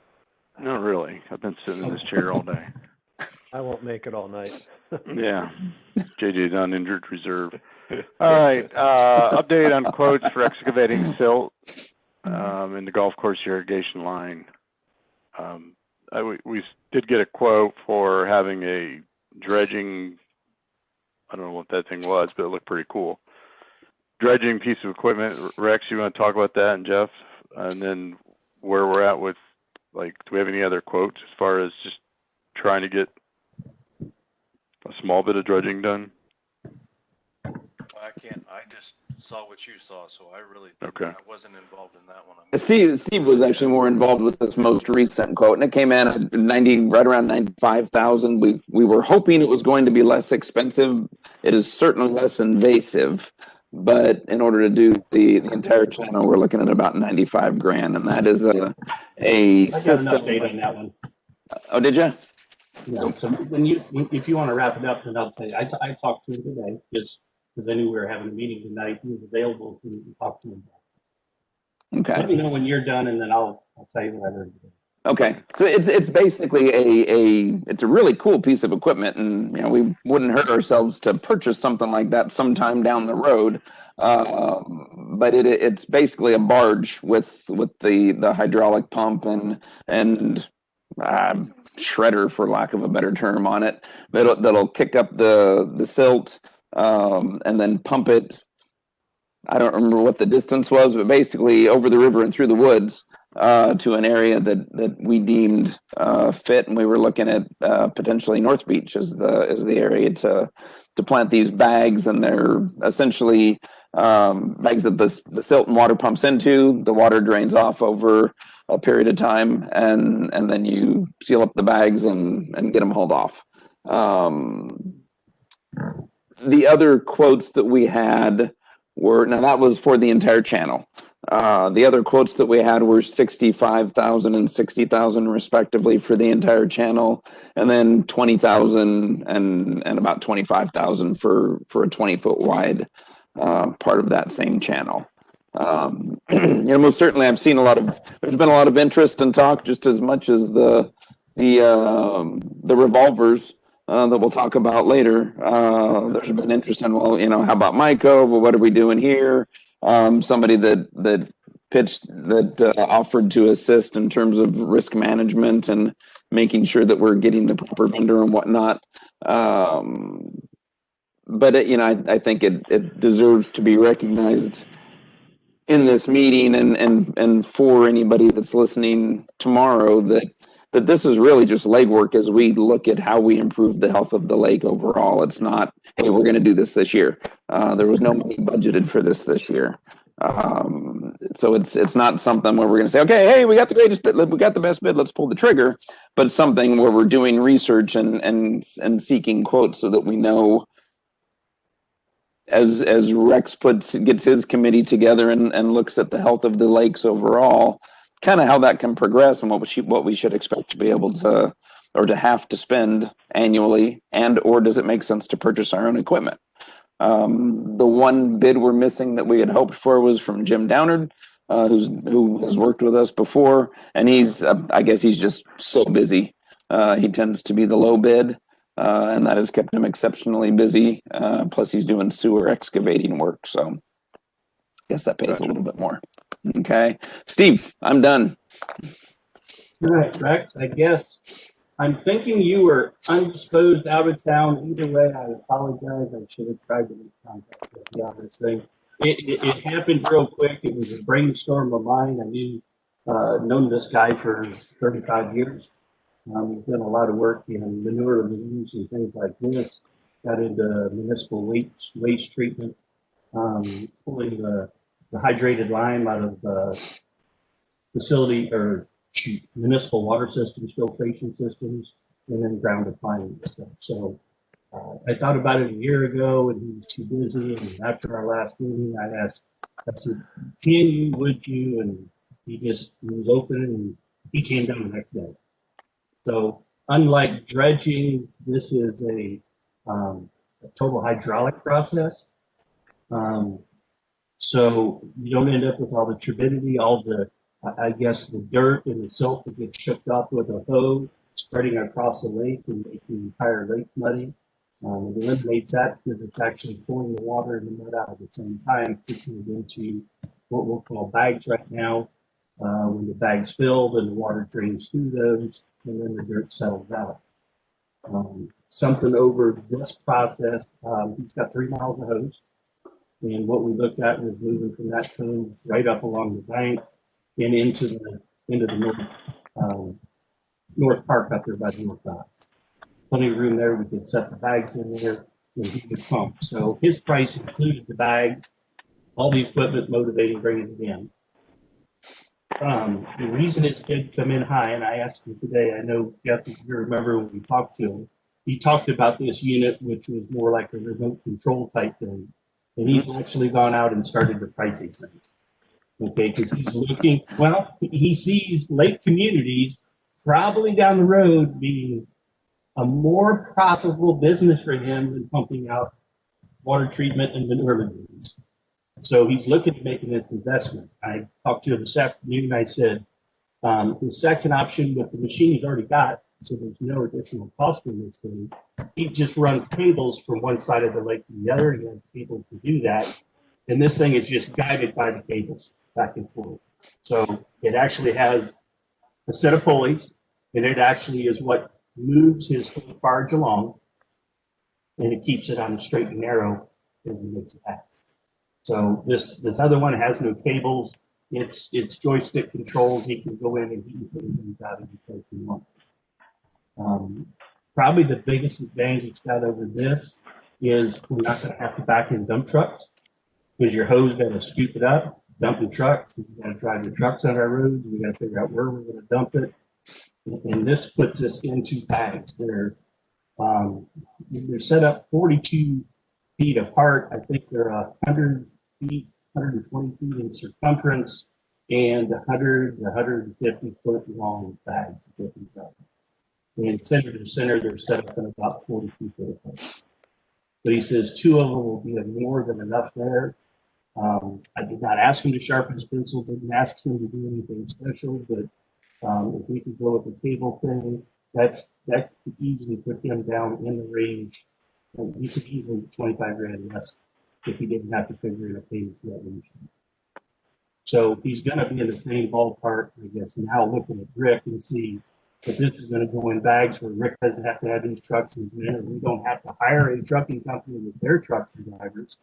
Not really. I've been sitting in this chair all day. I won't make it all night. Yeah, JJ's on injured reserve. All right, update on quotes for excavating silt in the golf course irrigation line. We did get a quote for having a dredging, I don't know what that thing was, but it looked pretty cool. Dredging piece of equipment. Rex, you want to talk about that, and Jeff? And then where we're at with, like, do we have any other quotes as far as just trying to get a small bit of dredging done? I can't. I just saw what you saw, so I really Okay. I wasn't involved in that one. Steve was actually more involved with this most recent quote, and it came in at right around 95,000. We were hoping it was going to be less expensive. It is certainly less invasive. but in order to do the entire channel, we're looking at about 95 grand, and that is a I got an system. update on that one. Oh, did you? Yeah, so if you want to wrap it up, then I'll tell you, I talked to him today, just because I knew we were having a meeting tonight, he was available to talk to him. Okay. Let me know when you're done, and then I'll tell you what I heard. Okay, so it's basically it's a really cool piece of equipment, and we wouldn't hurt ourselves to purchase something like that sometime down the road. But it's basically a barge with the hydraulic pump and shredder, for lack of a better term, on it. That'll kick up the silt and then pump it. I don't remember what the distance was, but basically over the river and through the woods to an area that we deemed fit, and we were looking at potentially North Beach as the area to plant these bags, and they're essentially bags that the silt and water pumps into. The water drains off over a period of time, and then you seal up the bags and get them hauled off. The other quotes that we had now that was for the entire channel. The other quotes that we had were 65,000 and 60,000 respectively for the entire channel, and then 20,000 and about 25,000 for a 20-foot wide part of that same channel. Most certainly I've seen there's been a lot of interest and talk, just as much as the revolvers that we'll talk about later. There's been interest in, how about Myco? Well, what are we doing here? Somebody that pitched, that offered to assist in terms of risk management and making sure that we're getting the proper vendor and whatnot. But I think it deserves to be recognized in this meeting and for anybody that's listening tomorrow that this is really just legwork as we look at how we improve the health of the lake overall. It's not, hey, we're going to do this year. There was no money budgeted for this year. So it's not something where we're going to say, okay, hey, we got the greatest bid, we got the best bid, let's pull the trigger. But something where we're doing research and seeking quotes so that we know, as Rex gets his committee together and looks at the health of the lakes overall, kind of how that can progress and what we should expect to be able to, or to have to spend annually, or does it make sense to purchase our own equipment? The one bid we're missing that we had hoped for was from Jim Downard, who has worked with us before, and I guess he's just so busy. He tends to be the low bid, and that has kept him exceptionally busy. Plus he's doing sewer excavating work, so I guess that pays a little bit more. Okay, Steve, I'm done. All right, Rex, I guess I'm thinking you were undisposed, out of town. Either way, I apologize. I should have tried to make contact with you on this thing. It happened real quick. It was a brainstorm of mine. I known this guy for 35 years. We've done a lot of work in manure reuse and things like this. Got into municipal waste treatment, pulling the hydrated lime out of facility or municipal water systems, filtration systems, and then ground applying stuff. So I thought about it a year ago, and he was too busy. And after our last meeting, I said, would you? And he was open, and he came down the next day. So unlike dredging, this is a total hydraulic process. So you don't end up with all the turbidity, all the, I guess, the dirt and the silt that gets shook up with a hoe, spreading across the lake and making the entire lake muddy. It eliminates that because it's actually pulling the water and the mud out at the same time, pushing it into what we'll call bags right now. When the bag's filled and the water drains through those, and then the dirt settles out. Something over this process, he's got 3 miles of hose. And what we looked at was moving from that cone right up along the bank and into the north park up there by the north docks. Plenty of room there. We could set the bags in there and he could pump. So his price included the bags, all the equipment, motivating, bringing it in. The reason his bid come in high, and I asked him today, I know, Jeff, if you remember when we talked to him, he talked about this unit, which was more like a remote control type thing. And he's actually gone out and started to price these things. Okay, because he's looking, well, he sees lake communities probably down the road being a more profitable business for him than pumping out water treatment and manure lagoons. So he's looking at making this investment. I talked to him this afternoon. I said, his second option with the machine he's already got, so there's no additional cost in this thing. He just runs cables from one side of the lake to the other. He has cables to do that. And this thing is just guided by the cables back and forth. So it actually has a set of pulleys, and it actually is what moves his barge along, and it keeps it on the straight and narrow as he makes it pass. So this other one has no cables. It's joystick controls. He can go in and he can put things out any place he wants. Probably the biggest advantage it's got over this is we're not going to have to back in dump trucks, because your hose got to scoop it up, dump the trucks. You got to drive the trucks on our roads. We got to figure out where we're going to dump it. And this puts us into bags. They're set up 42 feet apart. I think they're 100 feet, 120 feet in circumference, and 100 to 150 foot long bags. And center to center, they're set up in about 42 feet apart. But he says 2 of them will be more than enough there. I did not ask him to sharpen his pencil, didn't ask him to do anything special, but if we could go with the cable thing, that could easily put him down in the range. He could easily 25 grand less if he didn't have to figure in a payment for that range. So he's going to be in the same ballpark, I guess, now looking at Rick and see if this is going to go in bags where Rick doesn't have to have these trucks in, and we don't have to hire a trucking company with their truck drivers.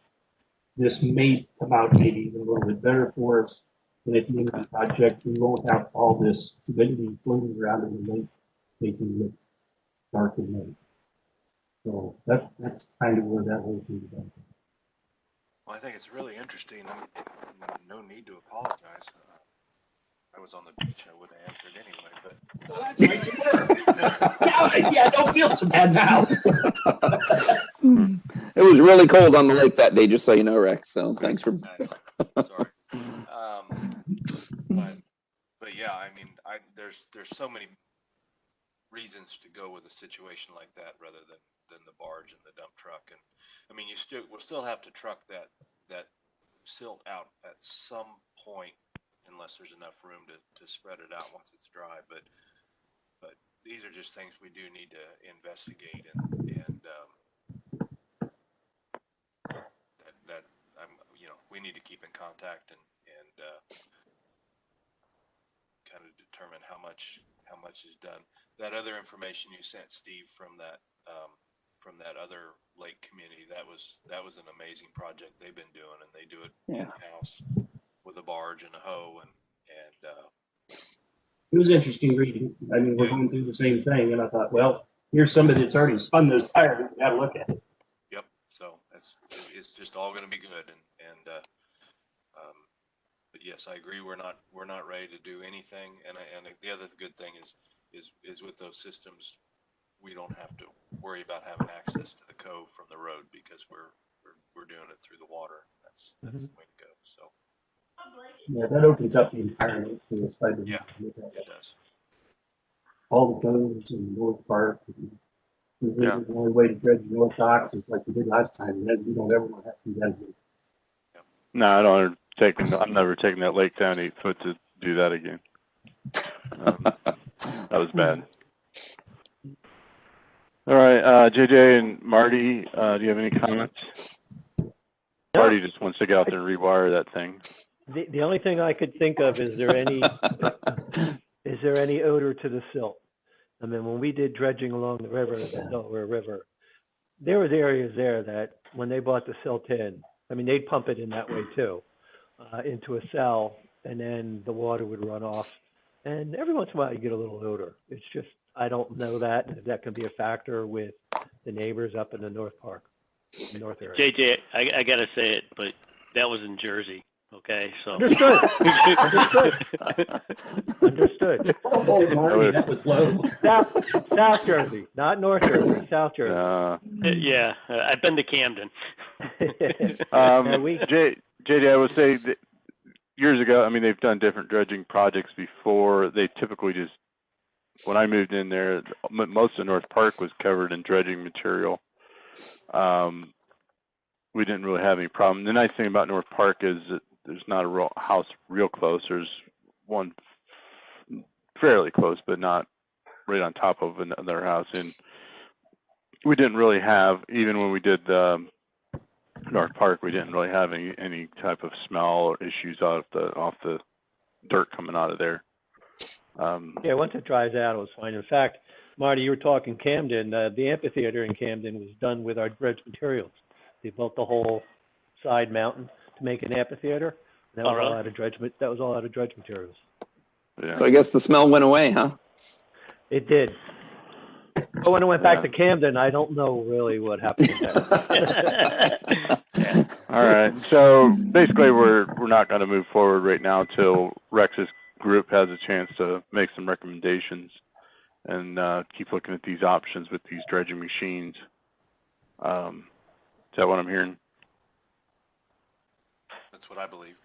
This may come out maybe even a little bit better for us. And at the end of the project, we won't have all this humidity floating around in the lake, making it look dark and late. So that's kind of where that whole thing is going. Well, I think it's really interesting. No need to apologize. I was on the beach. I would have answered anyway, but. Well, that's right, you were. Yeah, don't feel so bad now. It was really cold on the lake that day, just so you know, Rex. So thanks for. Sorry. But yeah, I mean, there's so many reasons to go with a situation like that rather than the barge and the dump truck. And I mean, we'll still have to truck that silt out at some point, unless there's enough room to spread it out once it's dry. But these are just things we do need to investigate, and that we need to keep in contact and kind of determine how much is done. That other information you sent, Steve, from that other lake community, that was an amazing project they've been doing, and they do it in-house with a barge and a hoe, and it was interesting reading. I mean, we're going through the same thing, and I thought, well, here's somebody that's already spun those tires. We got to look at it. Yep. So it's just all going to be good, but yes, I agree. We're not ready to do anything, and the other good thing is with those systems, we don't have to worry about having access to the cove from the road because we're doing it through the water. That's the way to go. So. Yeah, that opens up the entire lake to us. Yeah, it does. All the coves in North Park. The only way to dredge North Docks is like we did last time. We don't ever want to have to do that again. No, I'm never taking that lake down 8 foot to do that again. That was bad. All right, JJ and Marty, do you have any comments? No. Marty just wants to get out there and rewire that thing. The only thing I could think of, is there any odor to the silt? I mean, when we did dredging along the river, the Delaware River, there was areas there that when they brought the silt in, I mean, they'd pump it in that way too, into a cell, and then the water would run off. And every once in a while you get a little odor. It's just, I don't know if that can be a factor with the neighbors up in the North area. JJ, I got to say it, but that was in Jersey. Okay, so. Understood. Understood. Oh, Marty, that was low. South Jersey, not North Jersey, South Jersey. Yeah, I've been to Camden. Yeah, we- JD, I would say that years ago, I mean, they've done different dredging projects before. They typically just, when I moved in there, most of North Park was covered in dredging material. We didn't really have any problem. The nice thing about North Park is that there's not a real house real close. There's one fairly close, but not right on top of another house. And we didn't really have, even when we did North Park, we didn't really have any type of smell or issues off the dirt coming out of there. Yeah, once it dries out, it was fine. In fact, Marty, you were talking Camden. The amphitheater in Camden was done with our dredge materials. They built the whole side mountain to make an amphitheater. That was all out of dredge. That was all out of dredge materials. Yeah. So I guess the smell went away, huh? It did. But when it went back to Camden, I don't know really what happened to that. All right. So basically, we're not going to move forward right now until Rex's group has a chance to make some recommendations and keep looking at these options with these dredging machines. Is that what I'm hearing? That's what I believe.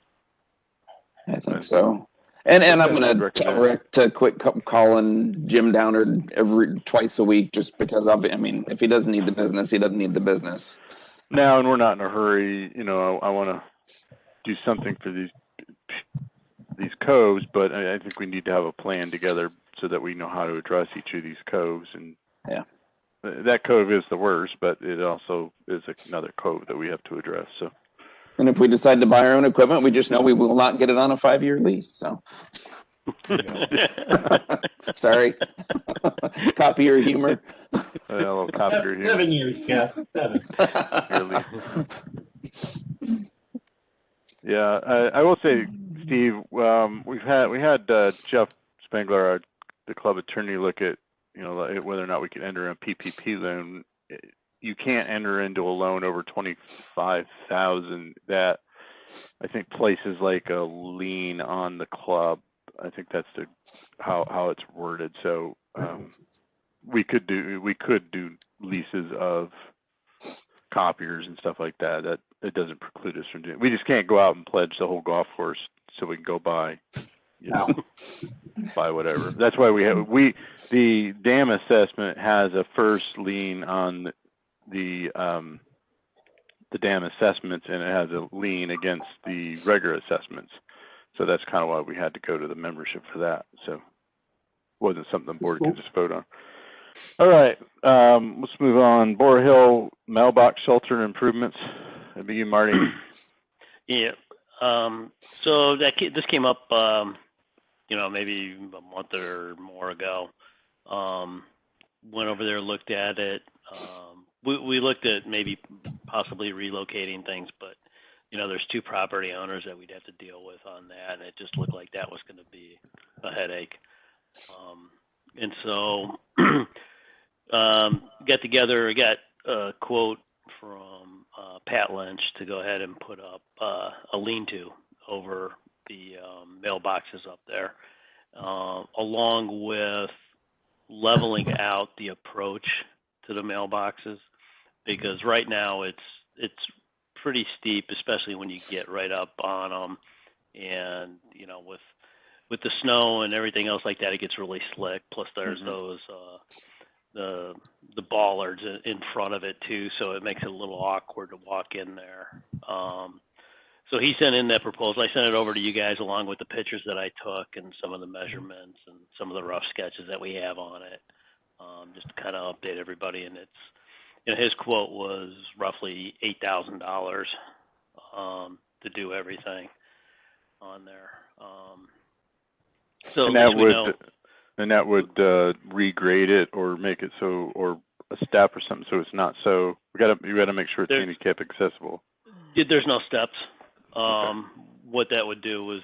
I think so. And I'm I'd going to tell Rick to quit calling Jim Downard twice a week, just because I mean, if he doesn't need the business, he doesn't need the business. No, and we're not in a hurry. You know, I want to do something for these coves, but I think we need to have a plan together so that we know how to address each of these coves. And yeah, that cove is the worst, but it also is another cove that we have to address. So. And if we decide to buy our own equipment, we just know we will not get it on a 5-year lease. So, sorry, copy your humor. A little copy your humor. 7 years, yeah, 7. Yeah, I will say, Steve, we had Jeff Spengler, the club attorney, look at whether or not we could enter a PPP loan. You can't enter into a loan over $25,000. That I think places like a lien on the club. I think that's how it's worded. So we could do leases of copiers and stuff like that. That it doesn't preclude us from doing. We just can't go out and pledge the whole golf course so we can go buy, buy whatever. That's why the dam assessment has a first lien on the dam assessments, and it has a lien against the regular assessments. So that's kind of why we had to go to the membership for that. So it wasn't something the board could just vote on. All right, let's move on. Boar Hill mailbox shelter improvements. That'd be you, Marty. Yeah. So this came up, maybe a month or more ago. Went over there, looked at it. We looked at maybe possibly relocating things, but there's 2 property owners that we'd have to deal with on that, and it just looked like that was going to be a headache. And so got together, got a quote from Pat Lynch to go ahead and put up a lean-to over the mailboxes up there, along with leveling out the approach to the mailboxes, because right now it's pretty steep, especially when you get right up on them, and with the snow and everything else like that, it gets really slick. Plus, there's those the bollards in front of it too, so it makes it a little awkward to walk in there. So he sent in that proposal. I sent it over to you guys along with the pictures that I took and some of the measurements and some of the rough sketches that we have on it, just to kind of update everybody. And it's, his quote was roughly $8,000 to do everything on there. So and that would regrade it or make it so, or a step or something, so it's not so. You gotta make sure it's handicap accessible. There's no steps. Okay. What that would do was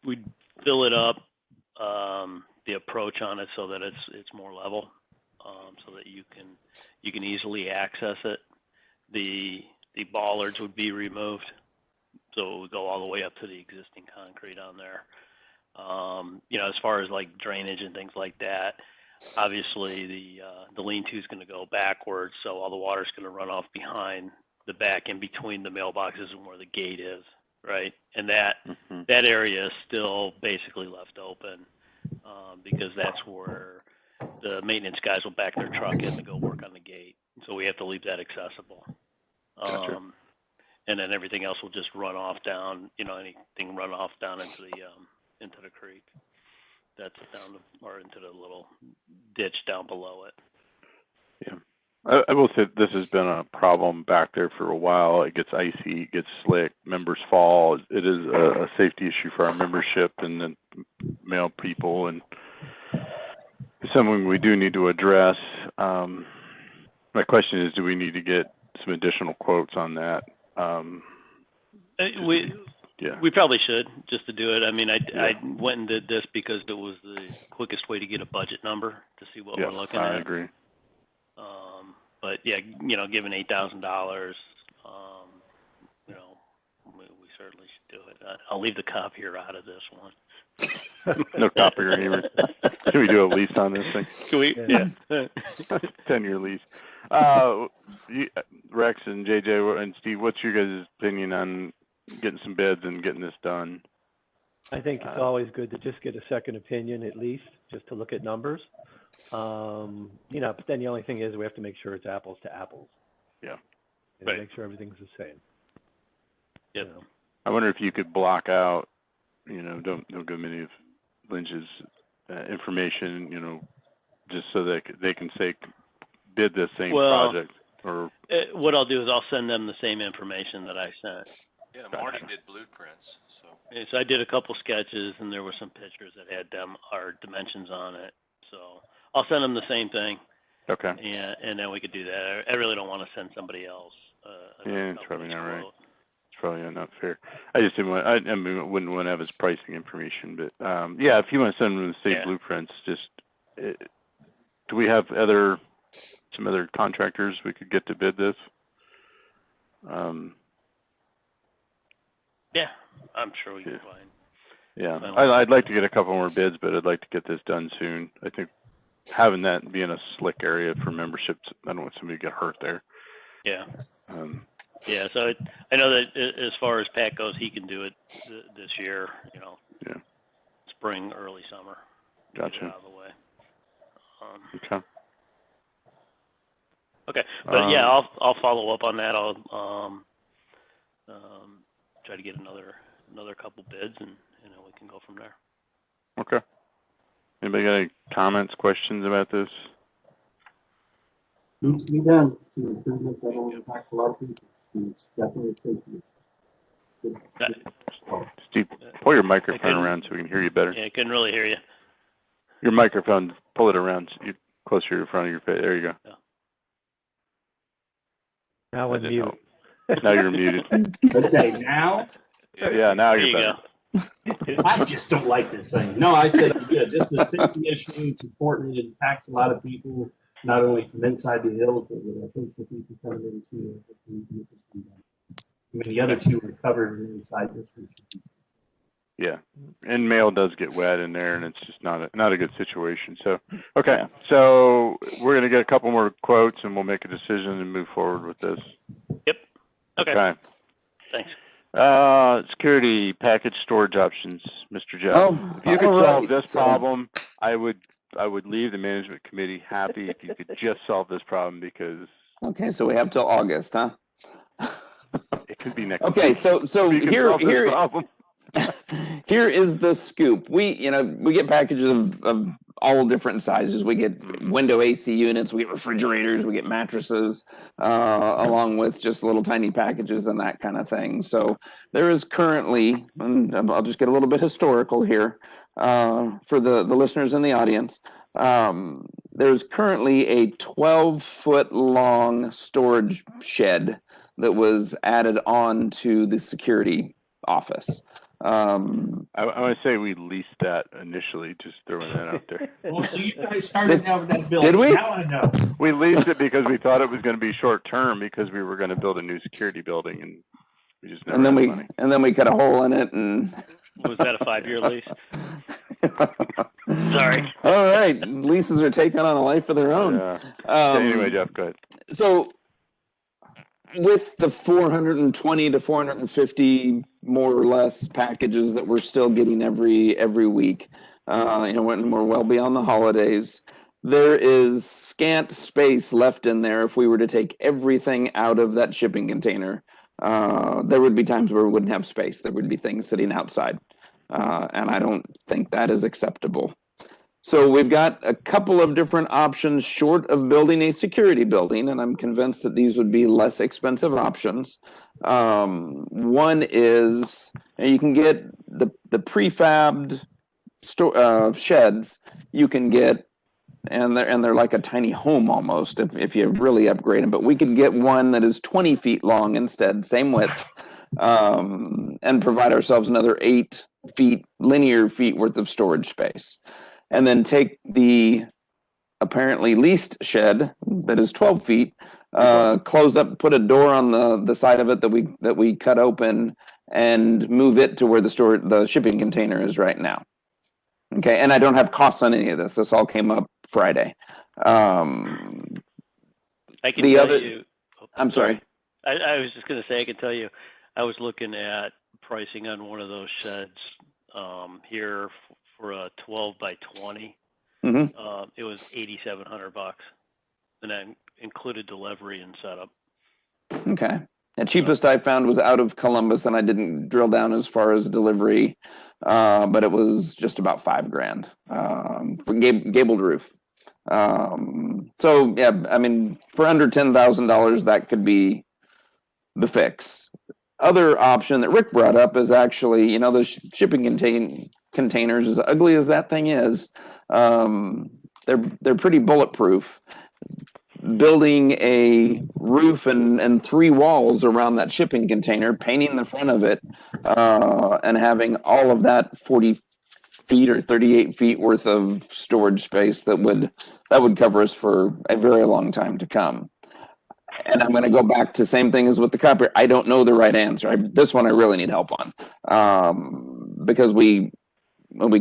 we'd fill it up, the approach on it so that it's more level, so that you can easily access it. The bollards would be removed, so it would go all the way up to the existing concrete on there. As far as like drainage and things like that, obviously the lean-to is going to go backwards, so all the water's going to run off behind the back in between the mailboxes and where the gate is, right? And that area is still basically left open because that's where the maintenance guys will back their truck in to go work on the gate. So we have to leave that accessible. Gotcha. And then everything else will just run off down, anything run off down into the creek. That's down or into the little ditch down below it. Yeah. I will say this has been a problem back there for a while. It gets icy, it gets slick, members fall. It is a safety issue for our membership and the mail people, and it's something we do need to address. My question is, do we need to get some additional quotes on that? We probably should, just to do it. I mean, I went and did this because it was the quickest way to get a budget number to see what we're looking at. I agree. But yeah, given $8,000, we certainly should do it. I'll leave the copier out of this one. No copier anywhere. Should we do a lease on this thing? Can we? Yeah. 10-year lease. Rex and JJ and Steve, what's your guys' opinion on getting some bids and getting this done? I think it's always good to just get a second opinion at least, just to look at numbers. But then the only thing is we have to make sure it's apples to apples. Yeah. And Right. make sure everything's the same. Yep. I wonder if you could block out, don't give many of Lynch's information, just so that they can say bid this same project. Or what I'll do is I'll send them the same information that I sent. Yeah, Marty did blueprints, so. Yeah, so I did a couple sketches, and there were some pictures that had our dimensions on it. So I'll send them the same thing. Okay. And then we could do that. I really don't want to send somebody else. It's probably not right. It's probably not fair. I just didn't want. I wouldn't want to have his pricing information, but if you want to send them the same blueprints, just do we have some other contractors we could get to bid this? Yeah, I'm sure we can find. Yeah, I'd like to get a couple more bids, but I'd like to get this done soon. I think having that be in a slick area for memberships, I don't want somebody to get hurt there. Yeah. So I know that as far as Pat goes, he can do it this year. Spring, early summer. Gotcha. Get it out of the way. Okay. Okay, but I'll follow up on that. I'll try to get another couple bids, and we can go from there. Okay. Anybody got any comments, questions about this? Needs to be done to improvement that will impact a lot of people. It's definitely a safety issue. Steve, pull your microphone around so we can hear you better. Yeah, I couldn't really hear you. Your microphone, pull it around closer to the front of your face. There you go. Yeah. Now unmute. Now you're muted. Okay, now? Yeah, now There you're you better. go. I just don't like this thing. No, I said, yeah, this is a safety issue. It's important. It impacts a lot of people, not only from inside the hills, but I think the people coming into it. I mean, the other two are covered inside this one. Yeah, and mail does get wet in there, and it's just not a good situation. So, okay, so we're gonna get a couple more quotes, and we'll make a decision and move forward with this. Yep. Okay. Thanks. Security package storage options, Mr. Jeff. Oh, if you could all solve right. this problem, I would leave the management committee happy if you could just solve this problem, because Okay, so we have till August, huh? it could be next. Okay, week. so You can solve this here problem. here is the scoop. We get packages of all different sizes. We get window AC units, we get refrigerators, we get mattresses, along with just little tiny packages and that kind of thing. So there is currently, and I'll just get a little bit historical here for the listeners in the audience. There's currently a 12-foot long storage shed that was added on to the security office. I want to say we leased that initially, just throwing that out there. Well, so you guys started out with that building. Did we? Now I know. We leased it because we thought it was going to be short term, because we were going to build a new security building, and we just never And then had we money. cut a hole in it, and Was that a 5-year lease? Sorry. All right. Leases are taking on a life of their own. Yeah. Anyway, Um, Jeff, go ahead. so with the 420 to 450 more or less packages that we're still getting every week, when we're well beyond the holidays, there is scant space left in there. If we were to take everything out of that shipping container, there would be times where we wouldn't have space. There would be things sitting outside, and I don't think that is acceptable. So we've got a couple of different options short of building a security building, and I'm convinced that these would be less expensive options. One is you can get the prefabbed sheds. You can get, and they're like a tiny home almost if you really upgrade them. But we could get one that is 20 feet long instead, same width, and provide ourselves another 8 feet linear feet worth of storage space. And then take the apparently leased shed that is 12 feet, close up, put a door on the side of it that we cut open, and move it to where the shipping container is right now. Okay, and I don't have costs on any of this. This all came up Friday. I can The tell other- you. I'm sorry. I was just going to say, I can tell you, I was looking at pricing on one of those sheds here for a 12 by 20. Mhm. It was $8,700, and that included delivery and setup. Okay. The cheapest I found was out of Columbus, and I didn't drill down as far as delivery, but it was just about $5,000 for gabled roof. So yeah, I mean, for under $10,000, that could be the fix. Other option that Rick brought up is actually, the shipping containers, as ugly as that thing is, they're pretty bulletproof. Building a roof and 3 walls around that shipping container, painting the front of it, and having all of that 40 feet or 38 feet worth of storage space that would cover us for a very long time to come. And I'm going to go back to same thing as with the copper. I don't know the right answer. This one I really need help on, because we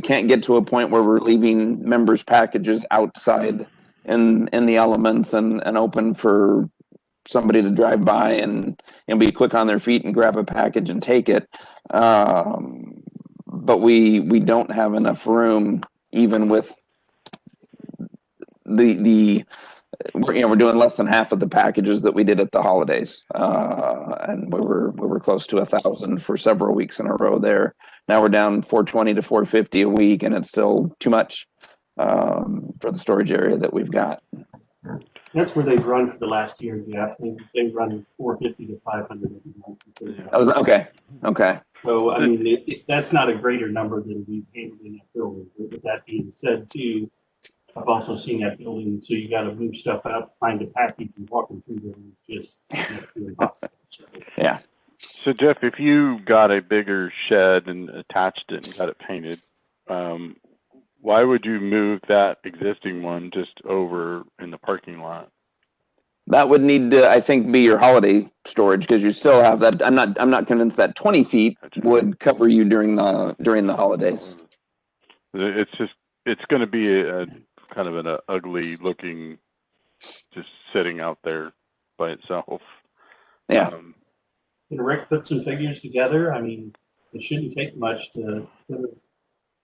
can't get to a point where we're leaving members' packages outside in the elements and open for somebody to drive by and be quick on their feet and grab a package and take it. But we don't have enough room, even with we're doing less than half of the packages that we did at the holidays, and we were close to 1,000 for several weeks in a row there. Now we're down 420 to 450 a week, and it's still too much for the storage area that we've got. That's where they've run for the last year, Jeff. They've run 450 to 500 every month. That was okay. So, I mean, that's not a greater number than we've handled in that building. But with that being said, too, I've also seen that building, so you got to move stuff out, find a package, and walking through there is just impossible. So, Yeah. So Jeff, if you got a bigger shed and attached it and got it painted, why would you move that existing one just over in the parking lot? That would need to, I think, be your holiday storage, because you still have that. I'm not convinced that 20 feet would cover you during the holidays. It's going to be a kind of an ugly looking, just sitting out there by itself. Yeah. Can Rick put some figures together? I mean, it shouldn't take much to put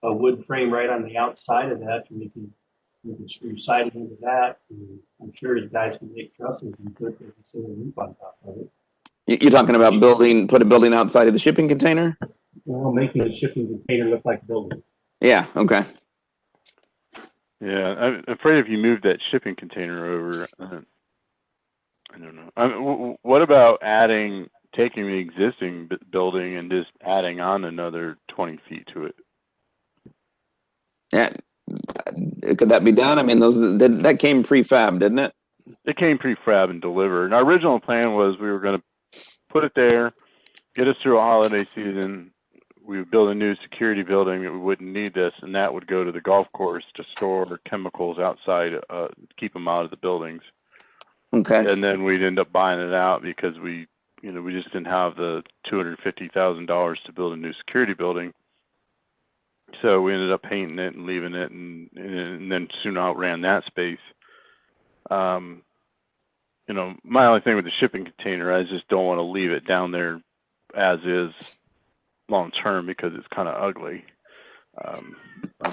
a wood frame right on the outside of that, and we can screw siding into that. And I'm sure his guys can make trusses and put a single roof on top of it. You're talking about put a building outside of the shipping container? Well, making the shipping container look like a building. Yeah. Okay. Yeah, I'm afraid if you move that shipping container over, I don't know. What about taking the existing building and just adding on another 20 feet to it? Yeah. Could that be done? I mean, that came prefab, didn't it? It came prefab and delivered. And our original plan was we were going to put it there, get us through a holiday season. We would build a new security building that we wouldn't need this, and that would go to the golf course to store chemicals outside, keep them out of the buildings. Okay. And then we'd end up buying it out because we just didn't have the $250,000 to build a new security building. So we ended up painting it and leaving it, and then soon outran that space. You know, my only thing with the shipping container, I just don't want to leave it down there as is long term because it's kind of ugly. I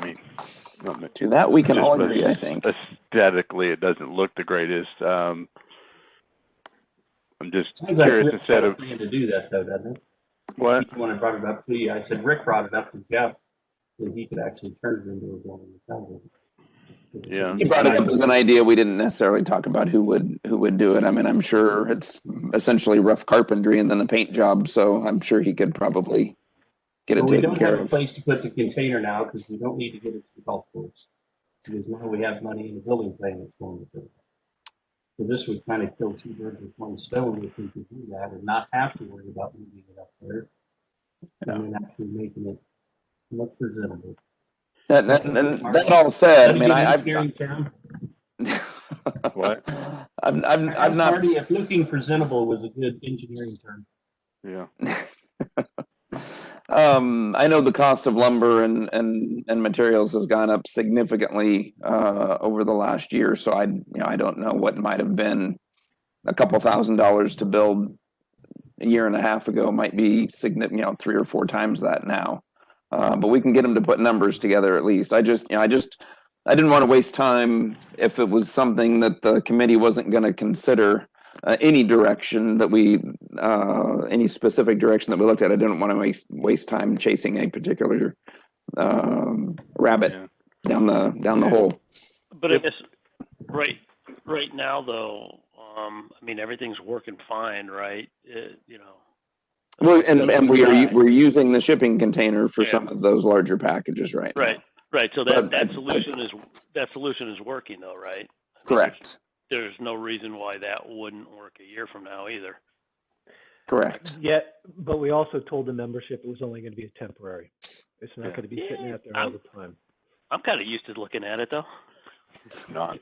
mean, To that, we can just all agree, I think. aesthetically, it doesn't look the greatest. I'm just Sounds like curious Rick's instead got a of plan to do that though, doesn't it? what? When I brought it up to you, I said Rick brought it up to Jeff, that he could actually turn it into a building. It sounds like it. Yeah. He brought it up as an idea. We didn't necessarily talk about who would do it. I mean, I'm sure it's essentially rough carpentry and then a paint job, so I'm sure he could probably get it But we taken don't care have a of. place to put the container now because we don't need to get it to the golf course. Because now we have money in the building plan that's going to do it. So this would kind of kill two birds with one stone if we could do that and not have to worry about moving it up there. And then actually making it look presentable. And that all said, I mean, Engineering term. What? I'm not. Marty, if looking presentable was a good engineering term. Yeah. I know the cost of lumber and materials has gone up significantly over the last year, so I don't know what might have been a couple $1,000s to build a year and a half ago might be significant, 3 or 4 times that now. But we can get them to put numbers together at least. I didn't want to waste time if it was something that the committee wasn't going to consider any direction that any specific direction that we looked at. I didn't want to waste time chasing a particular rabbit Yeah. down the hole. But I guess right now though, I mean, everything's working fine, right? You know. Well, and we're using the shipping container for Yeah. some of those larger packages right now. Right. So But that solution is working though, right? Correct. There's no reason why that wouldn't work a year from now either. Correct. Yeah, but we also told the membership it was only going to be temporary. It's not Yeah. going to be sitting out there all the time. I'm kind of used to looking at it though. Not.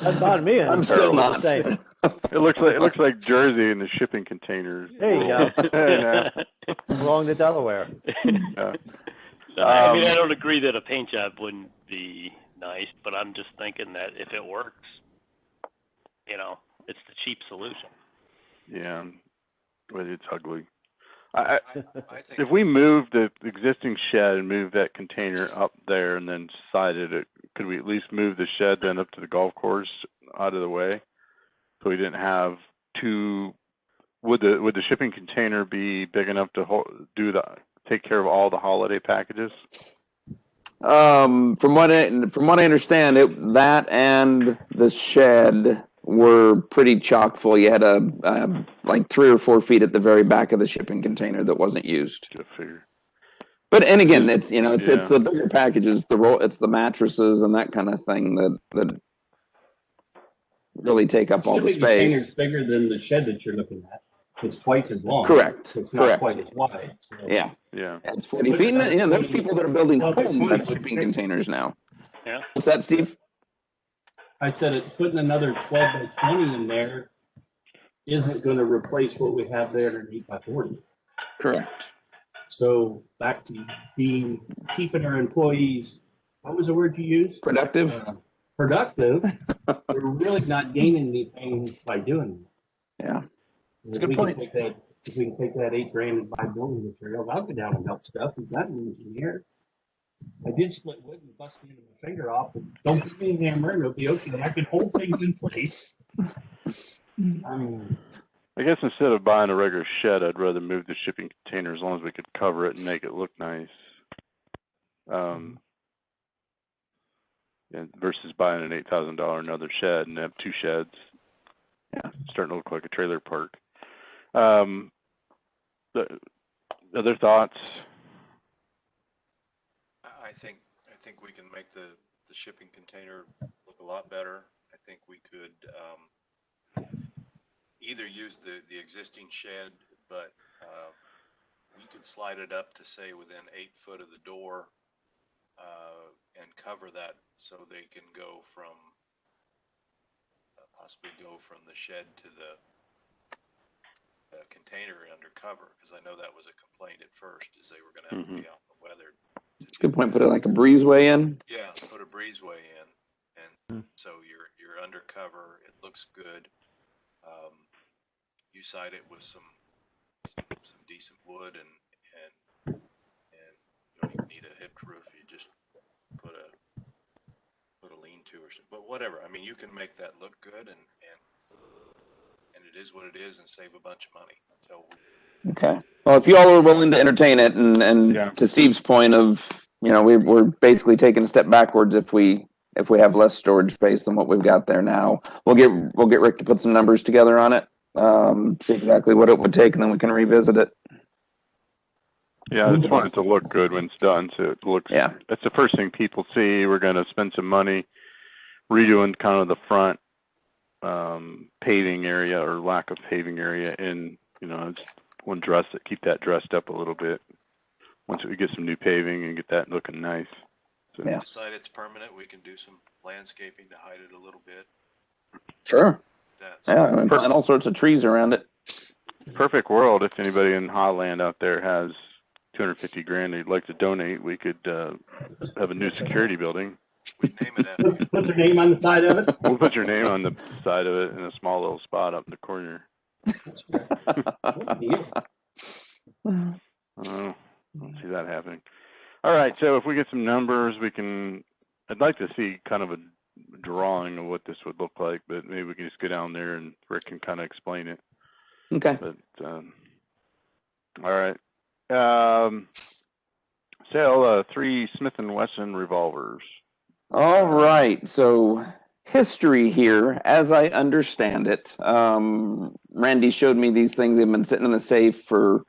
That's not me. I'm still not. Saying. It looks like Jersey in the shipping containers. There you Yeah. Wrong to Delaware. Yeah. No, I mean, I don't agree that a paint job wouldn't be nice, but I'm just thinking that if it works, it's the cheap solution. Yeah, but it's ugly. I think if we moved the existing shed and moved that container up there and then sided it, could we at least move the shed then up to the golf course out of the way, so we didn't have two? Would the shipping container be big enough to take care of all the holiday packages? From what I understand, that and the shed were pretty chock full. You had like 3 or 4 feet at the very back of the shipping container that wasn't used. Good figure. But and again, it's the bigger packages, it's the mattresses and that kind of thing that really take up all the Shipping container's space. bigger than the shed that you're looking at. It's twice as long. Correct. It's not Correct. quite as wide. So. Yeah, Yeah. it's 40 feet. And there's people that are building homes out of shipping containers now. Yeah. What's that, Steve? I said putting another 12 by 20 in there isn't going to replace what we have there in an 8 by 40. Correct. So back to keeping our employees, what was the word you used? Productive. Productive. We're really not gaining anything by doing that. Yeah. It's a good point. If we can take that $8 grand and buy building materials, I'll go down and help stuff. We've got an engineer. I did split wood and bust the end of my finger off, but don't give me a hammer and it'll be okay. I can hold things in place. I mean, I guess instead of buying a regular shed, I'd rather move the shipping container as long as we could cover it and make it look nice. Versus buying an $8,000 another shed and have 2 sheds. Yeah, starting to look like a trailer park. The other thoughts? I think we can make the shipping container look a lot better. I think we could either use the existing shed, but we could slide it up to say within 8 foot of the door and cover that so they can possibly go from the shed to the container undercover, because I know that was a complaint at first, is they were going to have to be out in the weather. It's a good point. Put it like a breezeway in. Yeah, put a breezeway in, and so you're undercover. It looks good. You side it with some decent wood, and you don't even need a hipped roof. You just put a lean-to or something. But whatever. I mean, you can make that look good, and it is what it is, and save a bunch of money. So Okay. Well, if you all are willing to entertain it, and Yeah. to Steve's point of, we're basically taking a step backwards if we have less storage space than what we've got there now. We'll get Rick to put some numbers together on it, see exactly what it would take, and then we can revisit it. Yeah, I just want it to look good when it's done. So it looks, Yeah. that's the first thing people see. We're going to spend some money redoing kind of the front paving area or lack of paving area, and just want to keep that dressed up a little bit once we get some new paving and get that looking nice. So, Yeah. decide it's permanent. We can do some landscaping to hide it a little bit. Sure. That's Yeah, and plant all sorts of trees around it. perfect world. If anybody in Highland out there has 250 grand they'd like to donate, we could have a new security building. we name it after you. Put their name on the side of it. We'll put your name on the side of it in a small little spot up in the corner. I don't see that happening. All right, so if we get some numbers, I'd like to see kind of a drawing of what this would look like, but maybe we can just go down there and Rick can kind of explain it. Okay. But, all right. Sale 3 Smith & Wesson revolvers. All right. So history here, as I understand it, Randy showed me these things. They've been sitting in the safe for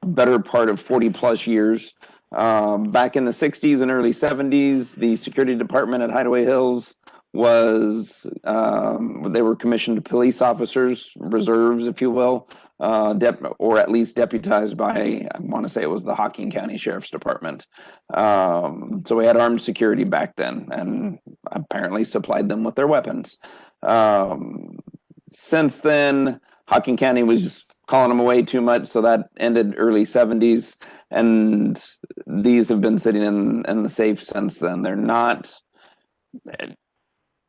a better part of 40 plus years. Back in the 60s and early 70s, the security department at Hideaway Hills they were commissioned police officers, reserves, if you will, or at least deputized by, I want to say it was the Hocking County Sheriff's Department. So we had armed security back then, and apparently supplied them with their weapons. Since then, Hocking County was just calling them away too much, so that ended early 70s, and these have been sitting in the safe since then.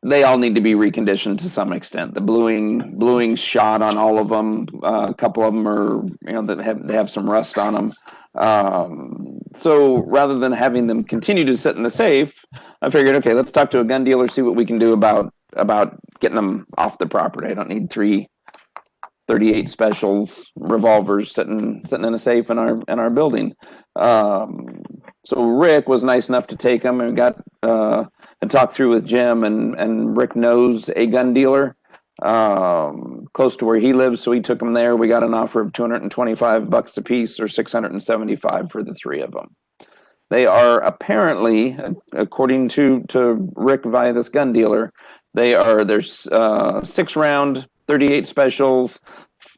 They all need to be reconditioned to some extent. The bluing shot on all of them. A couple of them are, they have some rust on them. So rather than having them continue to sit in the safe, I figured, okay, let's talk to a gun dealer, see what we can do about getting them off the property. I don't need 3 38 specials revolvers sitting in a safe in our building. So Rick was nice enough to take them, and got and talked through with Jim, and Rick knows a gun dealer close to where he lives, so he took them there. We got an offer of $225 a piece, or $675 for the 3 of them. They are apparently, according to Rick via this gun dealer, there's 6-round 38 specials.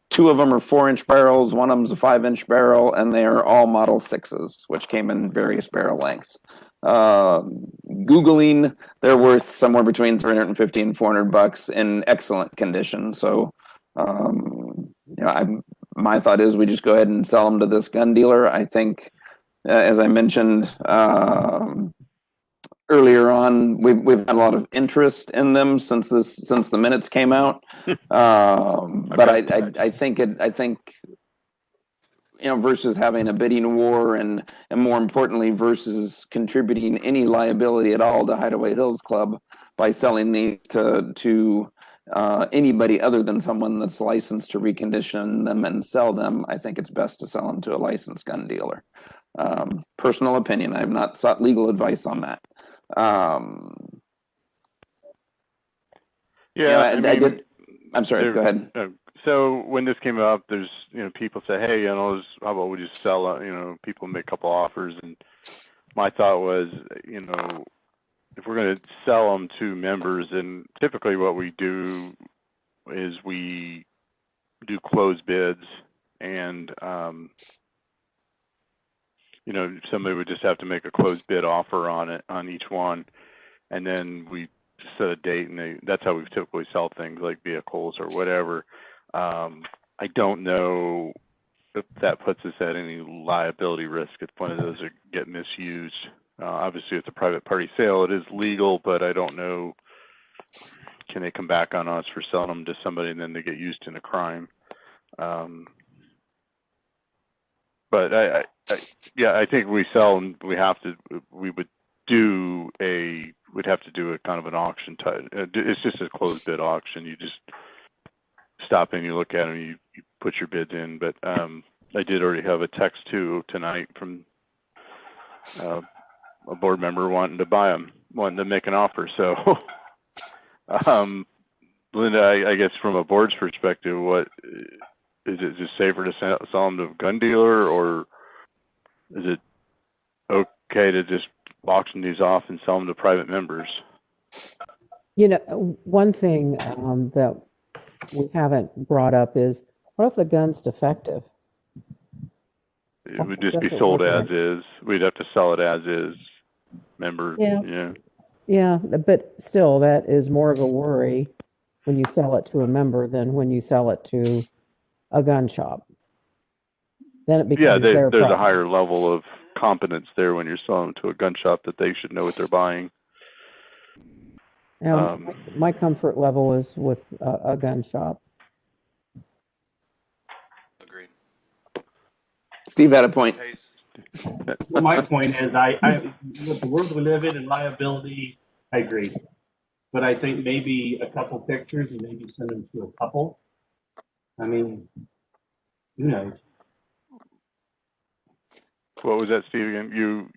2 of them are 4-inch barrels. One of them's a 5-inch barrel, and they are all Model 6s, which came in various barrel lengths. Googling, they're worth somewhere between $350 and $400 in excellent condition. So, my thought is we just go ahead and sell them to this gun dealer. I think, as I mentioned earlier on, we've had a lot of interest in them since the minutes came out. But I think versus having a bidding war, and more importantly, versus contributing any liability at all to Hideaway Hills Club by selling these to anybody other than someone that's licensed to recondition them and sell them, I think it's best to sell them to a licensed gun dealer. Personal opinion. I have not sought legal advice on that. I'm sorry, go ahead. So when this came up, there's, people say, hey, how about we just sell it? People make a couple offers. And my thought was, if we're going to sell them to members, and typically what we do is we do closed bids, and, somebody would just have to make a closed bid offer on each one. And then we set a date, and that's how we typically sell things like vehicles or whatever. I don't know if that puts us at any liability risk if one of those are get misused. Obviously, it's a private party sale. It is legal, but I don't know. Can they come back on us for selling them to somebody and then they get used in a crime? But I think we sell and we'd have to do a kind of an auction type. It's just a closed bid auction. You just stop in, you look at them, you put your bids in. But I did already have a text too tonight from a board member wanting to buy them, wanting to make an offer. So, Linda, I guess from a board's perspective, what is it just safer to sell them to a gun dealer, or is it okay to just auction these off and sell them to private members? You know, one thing that we haven't brought up is, what if the gun's defective? It would just be Doesn't sold look as is. We'd have to sell it as is. Member, Yeah. Yeah, but still, that is more of a worry when you sell it to a member than when you sell it to a gun shop. Then it becomes their there's a problem. higher level of competence there when you're selling to a gun shop that they should know what they're buying. My comfort level is with a gun shop. Agreed. Steve had a point. Pace. Well, my point is, with the world we live in and liability, I agree. But I think maybe a couple pictures and maybe send them to a couple. I mean, who knows? What was that, Steve? Again,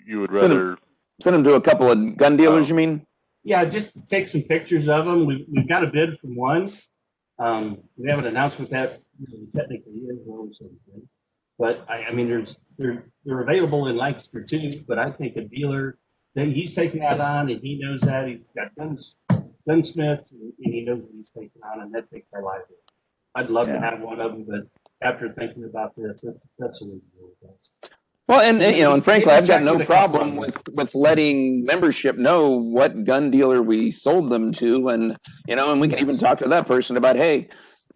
you would Send 'em- rather? Send them to a couple of gun dealers, Oh. you mean? Yeah, just take some pictures of them. We've got a bid from one. We haven't announced what that technically is, but I mean, they're available in Lancaster too. But I think a dealer he's taking that on, and he knows that he's got gunsmiths, and he knows what he's taking on, and that takes our liability. I'd love to have one of them, but after thinking about this, that's the way to do it. Well, and you know, and frankly, I've got Check no with a couple problem of them. with letting membership know what gun dealer we sold them to, and you know, and we can even Yes. talk to that person about, hey,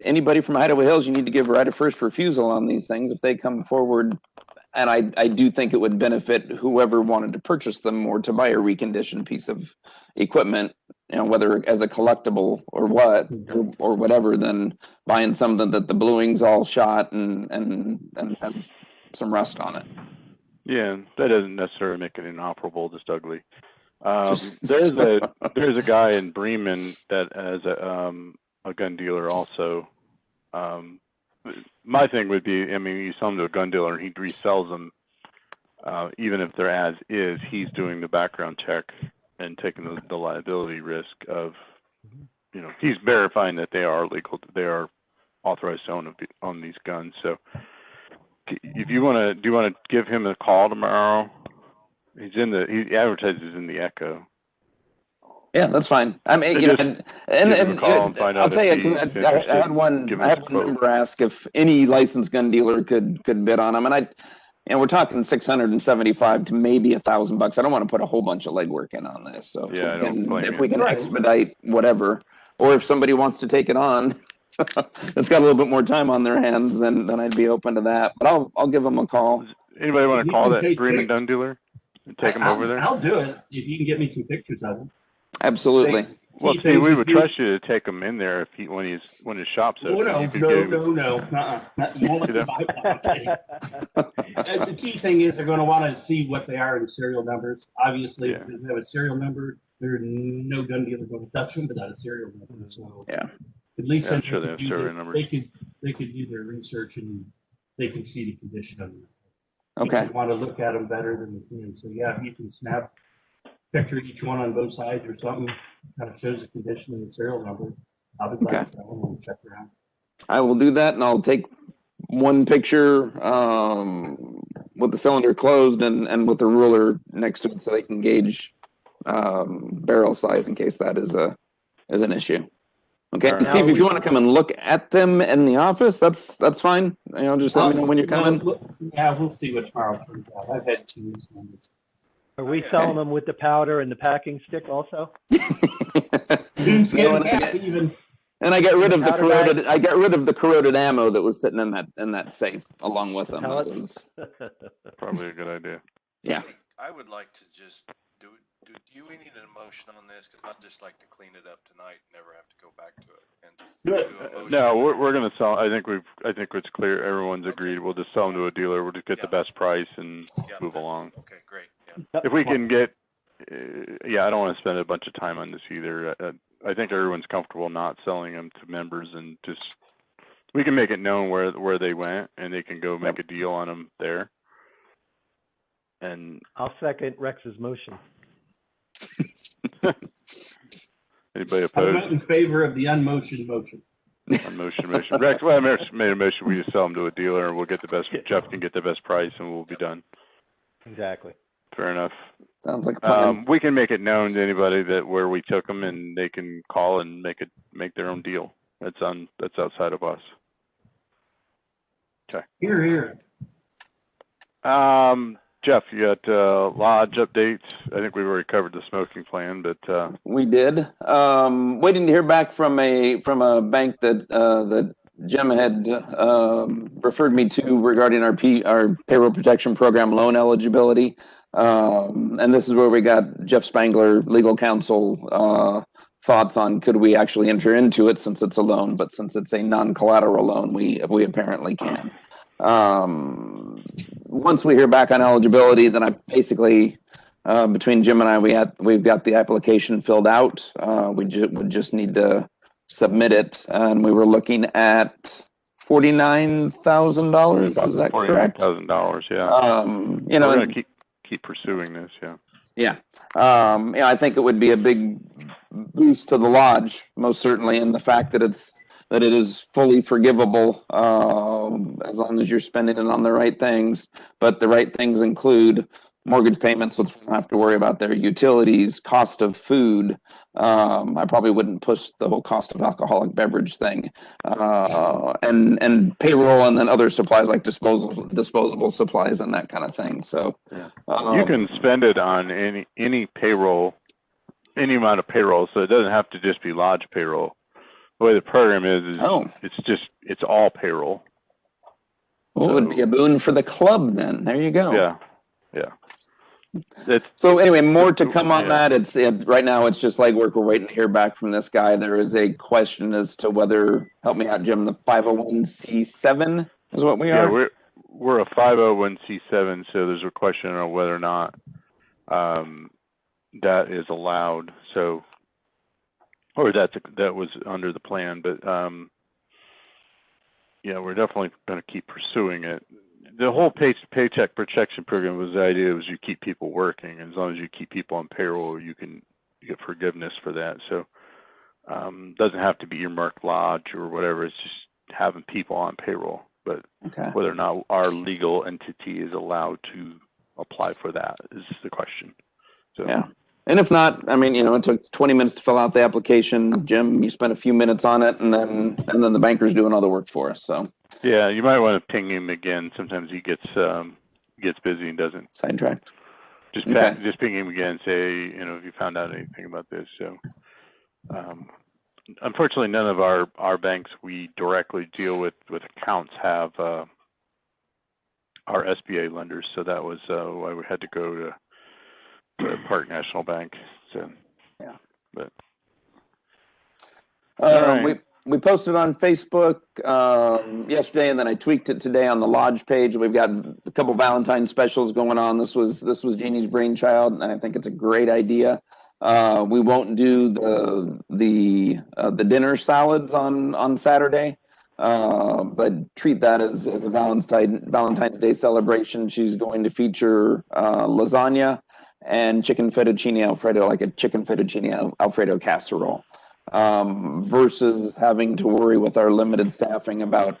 anybody from Hideaway Hills, you need to give right of first refusal on these things if they come forward. And I do think it would benefit whoever wanted to purchase them or to buy a reconditioned piece of equipment, you know, whether as a collectible or what or whatever, than buying something that the bluing's all shot and has some rust on it. Yeah, that doesn't necessarily make it inoperable, just ugly. There's a guy in Bremen that has a gun dealer also. My thing would be, I mean, you sell them to a gun dealer and he resells them, even if they're as is, he's doing the background check and taking the liability risk of, you know, he's verifying that they are legal, they are authorized to own these guns. So if you want to, do you want to give him a call tomorrow? He advertises in the Echo. Yeah, that's fine. I mean, you know, Just and give him a call and find I'll out tell if you, he's 'cause I interested had in one giving us a quote. member ask if any licensed gun dealer could bid on them, and we're talking 675 to maybe $1,000. I don't want to put a whole bunch of legwork in on this, so Yeah, I don't blame if you. we can Right. expedite whatever, or if somebody wants to take it on, that's got a little bit more time on their hands, then I'd be open to that. But I'll give them a call. Anybody want to You call can that take Bremen pic- gun dealer and take him over there? I'll do it if you can get me some pictures of them. Absolutely. Well, Key see, we things would you- trust you to take him in there if when his shop's Oh, open. no, You could give him- You won't let me buy one. I'm kidding. The key thing is they're going to want to see what they are in serial numbers. Obviously, Yeah. if they have a serial number, there's no gun dealer going to touch them without a serial number. So Yeah. at least Yeah, I'm then sure they have serial numbers. they could do their research and they can see the condition of them. Okay. If you want to look at them better than we can. So yeah, if you can snap picture each one on both sides or something, kind of shows the condition and the serial number. I'll be glad to go and check around. I will do that, and I'll take one picture with the cylinder closed and with the ruler next to it, so they can gauge barrel size in case that is an issue. Okay, All right. Steve, if you want to come and look at them in the office, that's fine. You know, just let me know when you're coming. Yeah, we'll see what tomorrow turns out. I've had 2 weeks on this. Are we selling them with the powder and the packing stick also? Coonskin No, and cap even. And I get rid of the Powder bag? corroded. I get rid of the corroded ammo that was sitting in that safe along with them. Pellet? It was- Probably a good idea. Yeah. I would like to just do we need an motion on this? Cause I'd just like to clean it up tonight and never have to go back to it and just do a motion. No, we're gonna sell. I think it's clear. Everyone's agreed. We'll just sell them to a dealer. We'll just get the best price and Yeah, move that's- along. Okay, great. Yeah. If we can get, yeah, I don't want to spend a bunch of time on this either. I think everyone's comfortable not selling them to members and just, we can make it known where they went and they can go make a deal on them there. And I'll second Rex's motion. anybody I opposed? went in favor of the unmotioned motion. On motion. Rex, well, I made a motion. We just sell them to a dealer and we'll get the best, Jeff can get the best price and we'll be done. Exactly. Fair enough. Sounds like a plan. We can make it known to anybody that where we took them and they can call and make their own deal. That's outside of us. Okay. Here, here. Jeff, you got lodge updates. I think we've already covered the smoking plan, but We did. Waiting to hear back from a bank that Jim had referred me to regarding our payroll protection program loan eligibility. And this is where we got Jeff Spangler, legal counsel, thoughts on could we actually enter into it since it's a loan, but since it's a non-collateral loan, we apparently can. Once we hear back on eligibility, then I basically, between Jim and I, we've got the application filled out. We would just need to submit it, and we were looking at $49,000. Is that correct? $49,000, yeah. You know, we're and- gonna keep pursuing this, yeah. Yeah. Yeah, I think it would be a big boost to the lodge, most certainly, in the fact that it is fully forgivable as long as you're spending it on the right things. But the right things include mortgage payments, which we don't have to worry about their utilities, cost of food. I probably wouldn't push the whole cost of alcoholic beverage thing, and payroll, and then other supplies like disposable supplies and that kind of thing. So You can spend it on any payroll, any amount of payroll, so it doesn't have to just be lodge payroll. The way the program is it's all payroll. Well, it would be a boon for the club then. There you go. Yeah. So anyway, more to come on that. Right now it's just like we're waiting to hear back from this guy. There is a question as to whether, help me out, Jim, the 501c7 is what we are. Yeah, we're a 501c7, so there's a question on whether or not that is allowed. So, or that was under the plan, but yeah, we're definitely going to keep pursuing it. The whole paycheck protection program was the idea was you keep people working. As long as you keep people on payroll, you can get forgiveness for that. So doesn't have to be earmarked lodge or whatever. It's just having people on payroll. But whether or not our legal entity is allowed to apply for that is the question. So yeah. And if not, I mean, it took 20 minutes to fill out the application. Jim, you spent a few minutes on it, and then the banker's doing all the work for us. So yeah, you might want to ping him again. Sometimes he gets busy and doesn't. Sidetracked. Just ping him again and say, if you found out anything about this. So unfortunately, none of our banks we directly deal with accounts have our SBA lenders. So that was why we had to go to Park National Bank. So yeah, but we posted on Facebook yesterday, and then I tweaked it today on the lodge page. We've got a couple Valentine specials going on. This was Jeannie's brainchild, and I think it's a great idea. We won't do the dinner salads on Saturday, but treat that as a Valentine's Day celebration. She's going to feature lasagna and chicken fettuccine Alfredo, like a chicken fettuccine Alfredo casserole, versus having to worry with our limited staffing about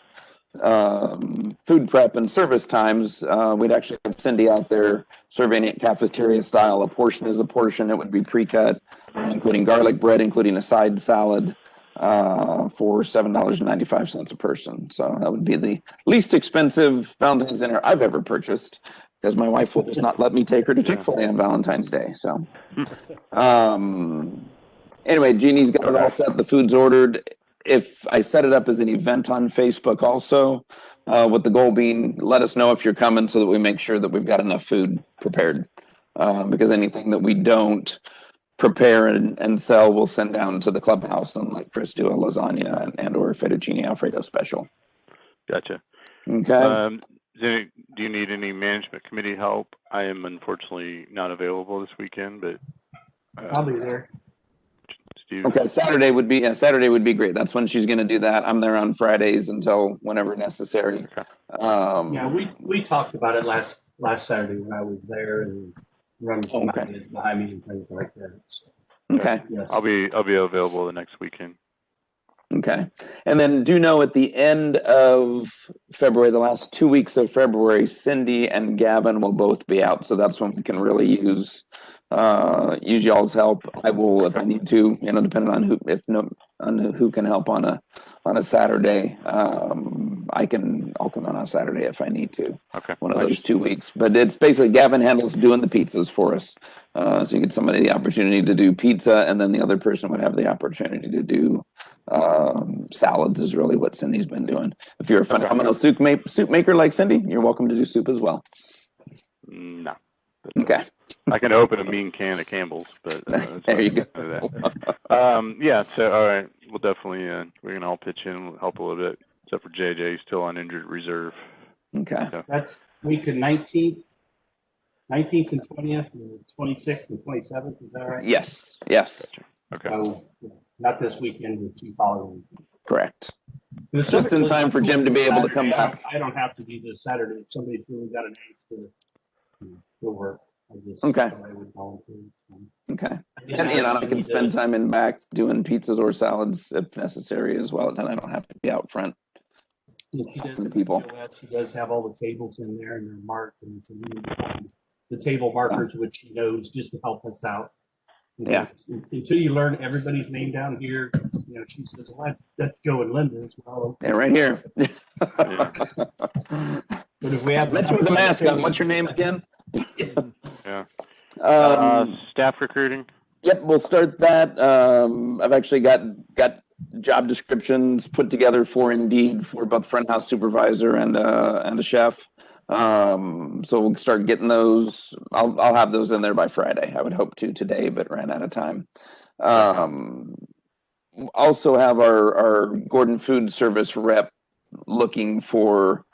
food prep and service times. We'd actually have Cindy out there serving it cafeteria style. A portion is a portion. It would be pre-cut, including garlic bread, including a side salad, for $7.95 a person. So that would be the least expensive Valentine's dinner I've ever purchased, because my wife will just not let me take her to Chick-fil-A on Valentine's Day. So anyway, Jeannie's got it all set. The food's ordered. if I set it up as an event on Facebook also, with the goal being, let us know if you're coming so that we make sure that we've got enough food prepared. Because anything that we don't prepare and sell, we'll send down to the clubhouse and let Chris do a lasagna and or fettuccine Alfredo special. Gotcha. Okay. Do you need any management committee help? I am unfortunately not available this weekend, but I'll be there. Steve. Okay, Saturday would be great. That's when she's going to do that. I'm there on Fridays until whenever necessary. Okay. Yeah, we talked about it last Saturday when I was there and running some Okay. ideas behind me and things like that. So, Okay. yes. I'll be available the next weekend. Okay. And then do know at the end of February, the last 2 weeks of February, Cindy and Gavin will both be out. So that's when we can really use y'all's help. I will, if I need to, depending on who can help on a Saturday. I'll come on Saturday if I need to. Okay. One of those 2 weeks. But it's basically Gavin handles doing the pizzas for us. So you get somebody the opportunity to do pizza, and then the other person would have the opportunity to do salads is really what Cindy's been doing. If you're a phenomenal soup maker like Cindy, you're welcome to do soup as well. No. Okay. I can open a mean can of Campbell's, but there you go. Yeah. So all right, we'll definitely we can all pitch in, we'll help a little bit. Except for JJ, he's still on injured reserve. Okay. So, That's week of 19th and 20th, and 26th and 27th. Is that right? Yes. okay. So not this weekend, but two following. Correct. Just in time for Jim to be able to come back. I don't have to be this Saturday. If somebody's really got an ace to go work, Okay. I would volunteer. Okay. And I can spend time in back doing pizzas or salads if necessary as well. Then I don't have to be out front. She people. She does have all the tables in there and they're marked, and it's the table markers, which she knows just to help us out. Yeah. Until you learn everybody's name down here, she says, well, that's Joe and Linda's. Well, Yeah, right here. but if we have Met you with the mask on. What's your name again? Yeah. Um, Staff recruiting. Yep, we'll start that. I've actually got job descriptions put together for Indeed for both front house supervisor and a chef. So we'll start getting those. I'll have those in there by Friday. I would hope to today, but ran out of time. Also have our Gordon Food Service rep looking for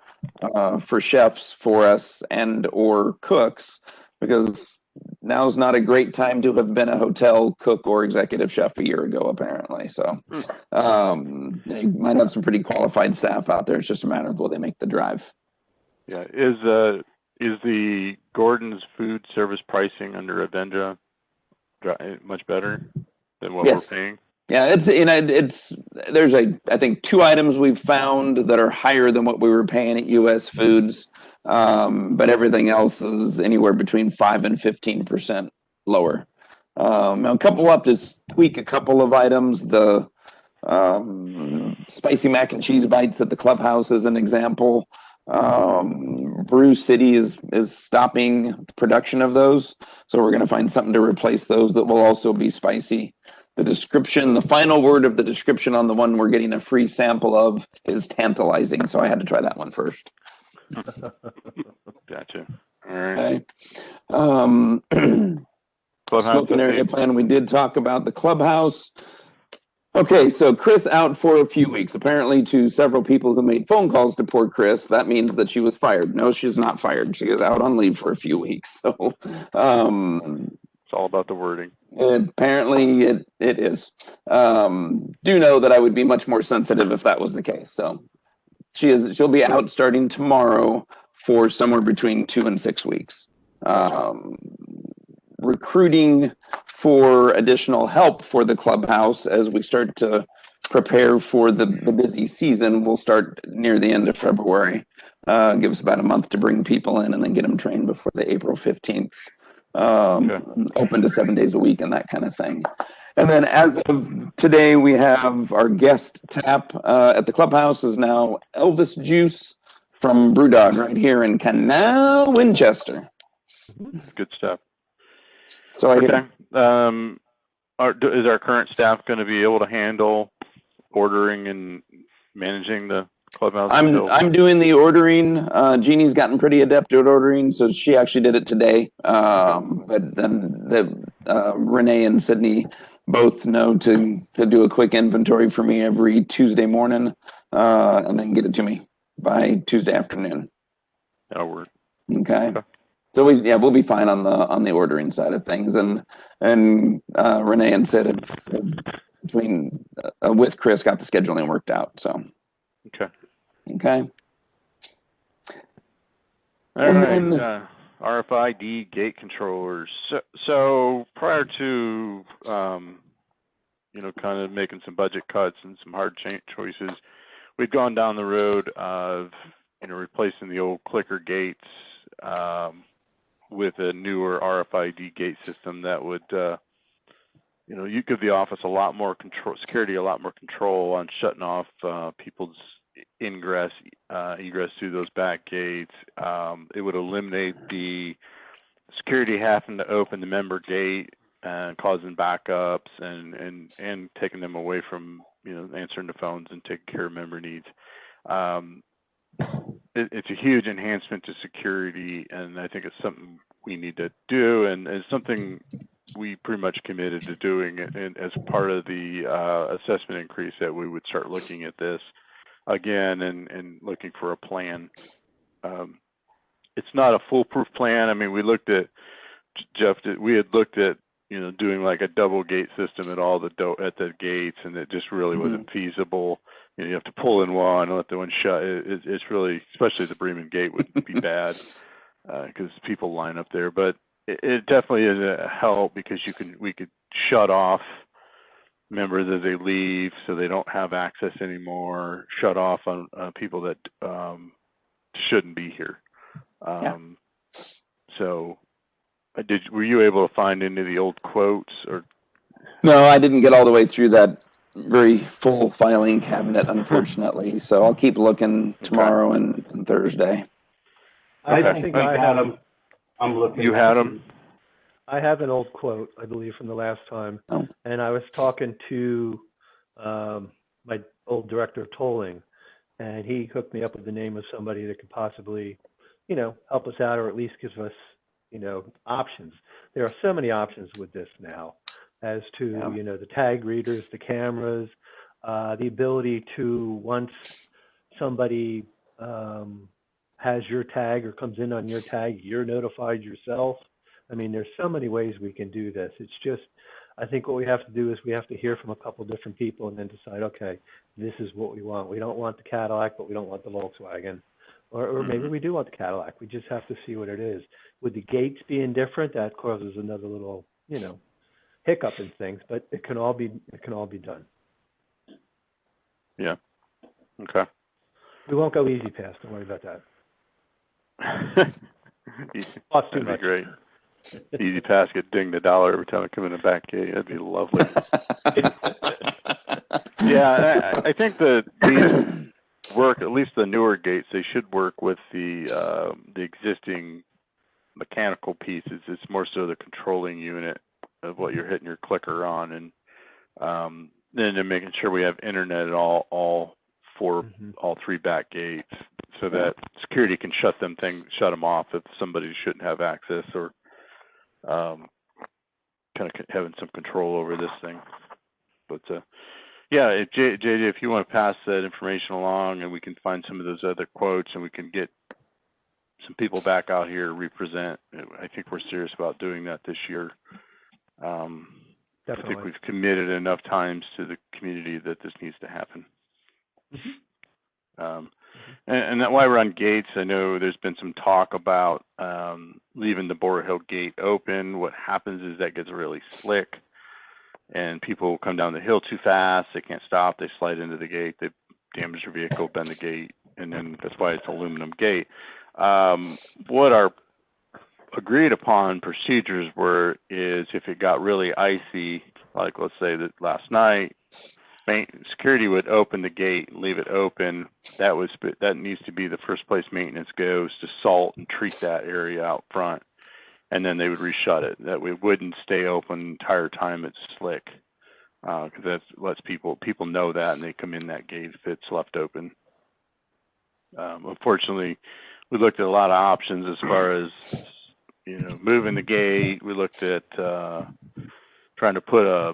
chefs for us and or cooks, because now's not a great time to have been a hotel cook or executive chef a year ago, apparently. So you might have some pretty qualified staff out there. It's just a matter of will they make the drive. Yeah. Is the Gordon's food service pricing under Avenja much better than what we're paying? Yeah, there's I think 2 items we've found that are higher than what we were paying at US Foods. But everything else is anywhere between 5 and 15% lower. Now we'll have to tweak a couple of items. The spicy mac and cheese bites at the clubhouse is an example. Brew City is stopping production of those, so we're going to find something to replace those that will also be spicy. The final word of the description on the one we're getting a free sample of is tantalizing, so I had to try that one first. Gotcha. All right. Okay. Smoking area plan. We did talk about the clubhouse. Okay, so Chris out for a few weeks. Apparently, to several people who made phone calls to poor Chris, that means that she was fired. No, she's not fired. She is out on leave for a few weeks. So, it's all about the wording. Apparently, it is. Do know that I would be much more sensitive if that was the case. So, she'll be out starting tomorrow for somewhere between 2 and 6 weeks. Recruiting for additional help for the clubhouse as we start to prepare for the busy season. We'll start near the end of February. Give us about a month to bring people in and then get them trained before the April 15th. Open to 7 days a week and that kind of thing. And then as of today, we have our guest tap at the clubhouse is now Elvis Juice from Brewdog right here in Canal Winchester. Good stuff. So I hear. Is our current staff going to be able to handle ordering and managing the clubhouse? I'm doing the ordering. Jeannie's gotten pretty adept at ordering, so she actually did it today. But then Renee and Sydney both know to do a quick inventory for me every Tuesday morning, and then get it to me by Tuesday afternoon. That'll work. Okay. So we'll be fine on the ordering side of things, and Renee and Sid have between with Chris got the scheduling worked out. So okay. All right. RFID gate controllers. So prior to kind of making some budget cuts and some hard choices, we've gone down the road of replacing the old clicker gates with a newer RFID gate system that would you give the office a lot more control, security, a lot more control on shutting off people's egress through those back gates. It would eliminate the security having to open the member gate and causing backups and taking them away from answering the phones and taking care of member needs. It's a huge enhancement to security, and I think it's something we need to do, and it's something we pretty much committed to doing, and as part of the assessment increase that we would start looking at this again and looking for a plan. It's not a foolproof plan. I mean, we looked at, Jeff, we had looked at doing like a double gate system at all at the gates, and it just really wasn't feasible. You have to pull in one and let the one shut. It's really, especially the Bremen gate would be bad because people line up there. But it definitely is a help because we could shut off members as they leave, so they don't have access anymore. Shut off on people that shouldn't be here. So, were you able to find any of the old quotes or? No, I didn't get all the way through that very full filing cabinet, unfortunately. So I'll keep looking tomorrow and Thursday. I think I had them. I'm looking. You had them? I have an old quote, I believe, from the last time. Oh. And I was talking to my old director of tolling, and he hooked me up with the name of somebody that could possibly, help us out, or at least give us, options. There are so many options with this now as to, the tag readers, the cameras, the ability to, once somebody has your tag or comes in on your tag, you're notified yourself. I mean, there's so many ways we can do this. It's just, I think what we have to do is we have to hear from a couple different people and then decide, okay, this is what we want. We don't want the Cadillac, but we don't want the Volkswagen. Or maybe we do want the Cadillac. We just have to see what it is. With the gates being different, that causes another little, hiccup in things, but it can all be done. Yeah. Okay. We won't go easy pass. Don't worry about that. Costs too much. Great. Easy pass, get dinged $1 every time I come in the back gate. That'd be lovely. Yeah, I think that these work, at least the newer gates, they should work with the existing mechanical pieces. It's more so the controlling unit of what you're hitting your clicker on, and then to making sure we have internet at all three back gates, so that security can shut them off if somebody shouldn't have access, or kind of having some control over this thing. But yeah, JJ, if you want to pass that information along, and we can find some of those other quotes, and we can get some people back out here to represent. I think we're serious about doing that this year. I think we've committed enough times to the community that this needs to happen. And that's why we're on gates. I know there's been some talk about leaving the Borer Hill gate open. What happens is that gets really slick, and people come down the hill too fast. They can't stop. They slide into the gate. They damage their vehicle, bend the gate, and then that's why it's an aluminum gate. What our agreed upon procedures is if it got really icy, like let's say that last night, security would open the gate and leave it open. That needs to be the first place maintenance goes, to salt and treat that area out front, and then they would reshut it. That we wouldn't stay open the entire time it's slick. because that lets people know that, and they come in that gate if it's left open. Unfortunately, we looked at a lot of options as far as, moving the gate. We looked at trying to put a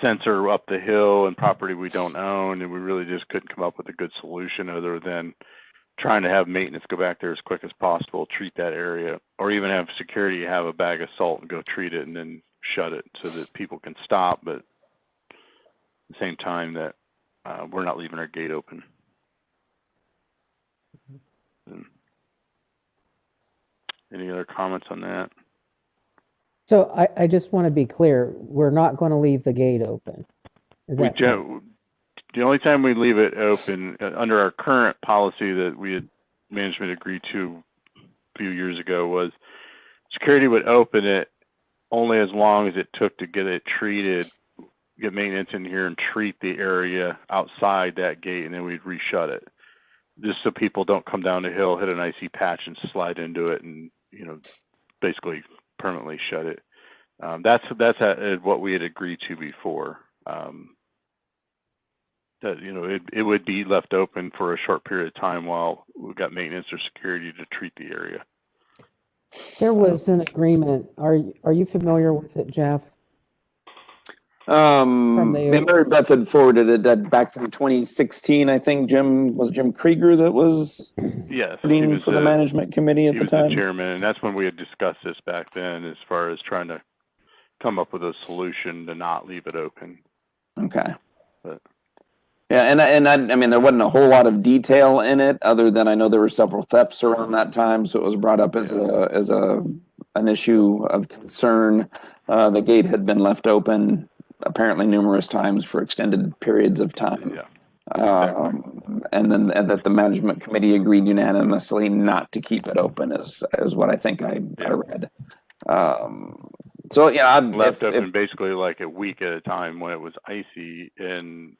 sensor up the hill and property we don't own, and we really just couldn't come up with a good solution other than trying to have maintenance go back there as quick as possible, treat that area, or even have security have a bag of salt and go treat it and then shut it so that people can stop, but at the same time that we're not leaving our gate open. Any other comments on that? So I just want to be clear, we're not going to leave the gate open. Is that The only time we leave it open under our current policy that management agreed to a few years ago was security would open it only as long as it took to get it treated, get maintenance in here and treat the area outside that gate, and then we'd reshut it. Just so people don't come down the hill, hit an icy patch and slide into it and, basically permanently shut it. That's what we had agreed to before. That it would be left open for a short period of time while we've got maintenance or security to treat the area. there was an agreement? Are you familiar with it, Jeff? Mary Beth had forwarded it that back from 2016, I think. Jim Krieger that was Yes, putting for the management committee at he the was time. the chairman, and that's when we had discussed this back then, as far as trying to come up with a solution to not leave it open. Okay. But Yeah, I mean, there wasn't a whole lot of detail in it, other than I know there were several thefts around that time, so it was brought up as an issue of concern. The gate had been left open apparently numerous times for extended periods of time. yeah, And that the management committee agreed unanimously not to keep it open is what I think I read. So yeah, left open basically like a week at a time when it was icy, and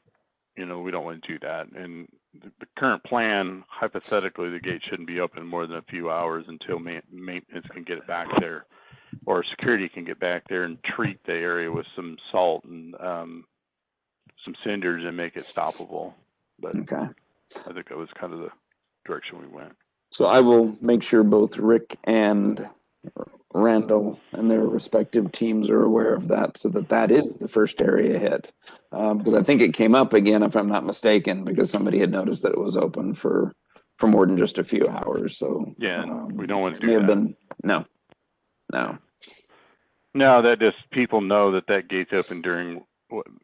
we don't want to do that. And the current plan, hypothetically, the gate shouldn't be open more than a few hours until maintenance can get it back there, or security can get back there and treat the area with some salt and some cinders and make it stoppable. But okay. I think that was kind of the direction we went. So I will make sure both Rick and Randall and their respective teams are aware of that, so that is the first area hit. Because I think it came up again, if I'm not mistaken, because somebody had noticed that it was open for more than just a few hours. So yeah, we don't want to do may have that. been no. No, that just people know that gate's open during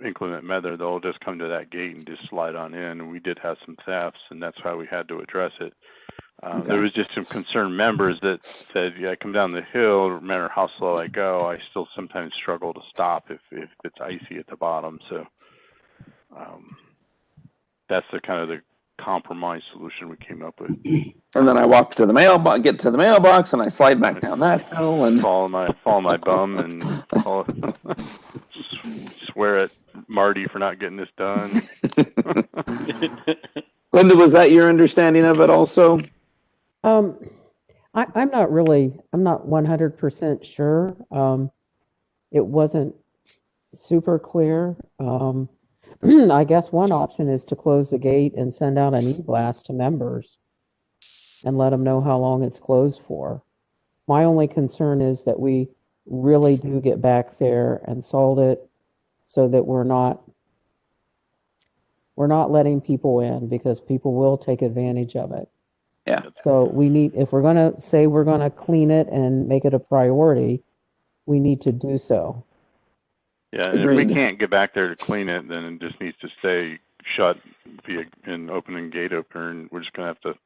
inclement weather. They'll just come to that gate and just slide on in. And we did have some thefts, and that's why we had to address it. Okay. There was just some concerned members that said, I come down the hill, no matter how slow I go, I still sometimes struggle to stop if it's icy at the bottom. So that's the kind of the compromise solution we came up with. And then I walk to the mailbox, get to the mailbox, and I slide back down that hill and fall on my bum and swear at Marty for not getting this done. Linda, was that your understanding of it also? I'm not 100% sure. It wasn't super clear. I guess one option is to close the gate and send out an e-blast to members and let them know how long it's closed for. My only concern is that we really do get back there and salt it so that we're not letting people in, because people will take advantage of it. Yeah. So if we're going to say we're going to clean it and make it a priority, we need to do so. Yeah, and Agreed. if we can't get back there to clean it, then it just needs to stay shut via an opening gate opener, and we're just going to have to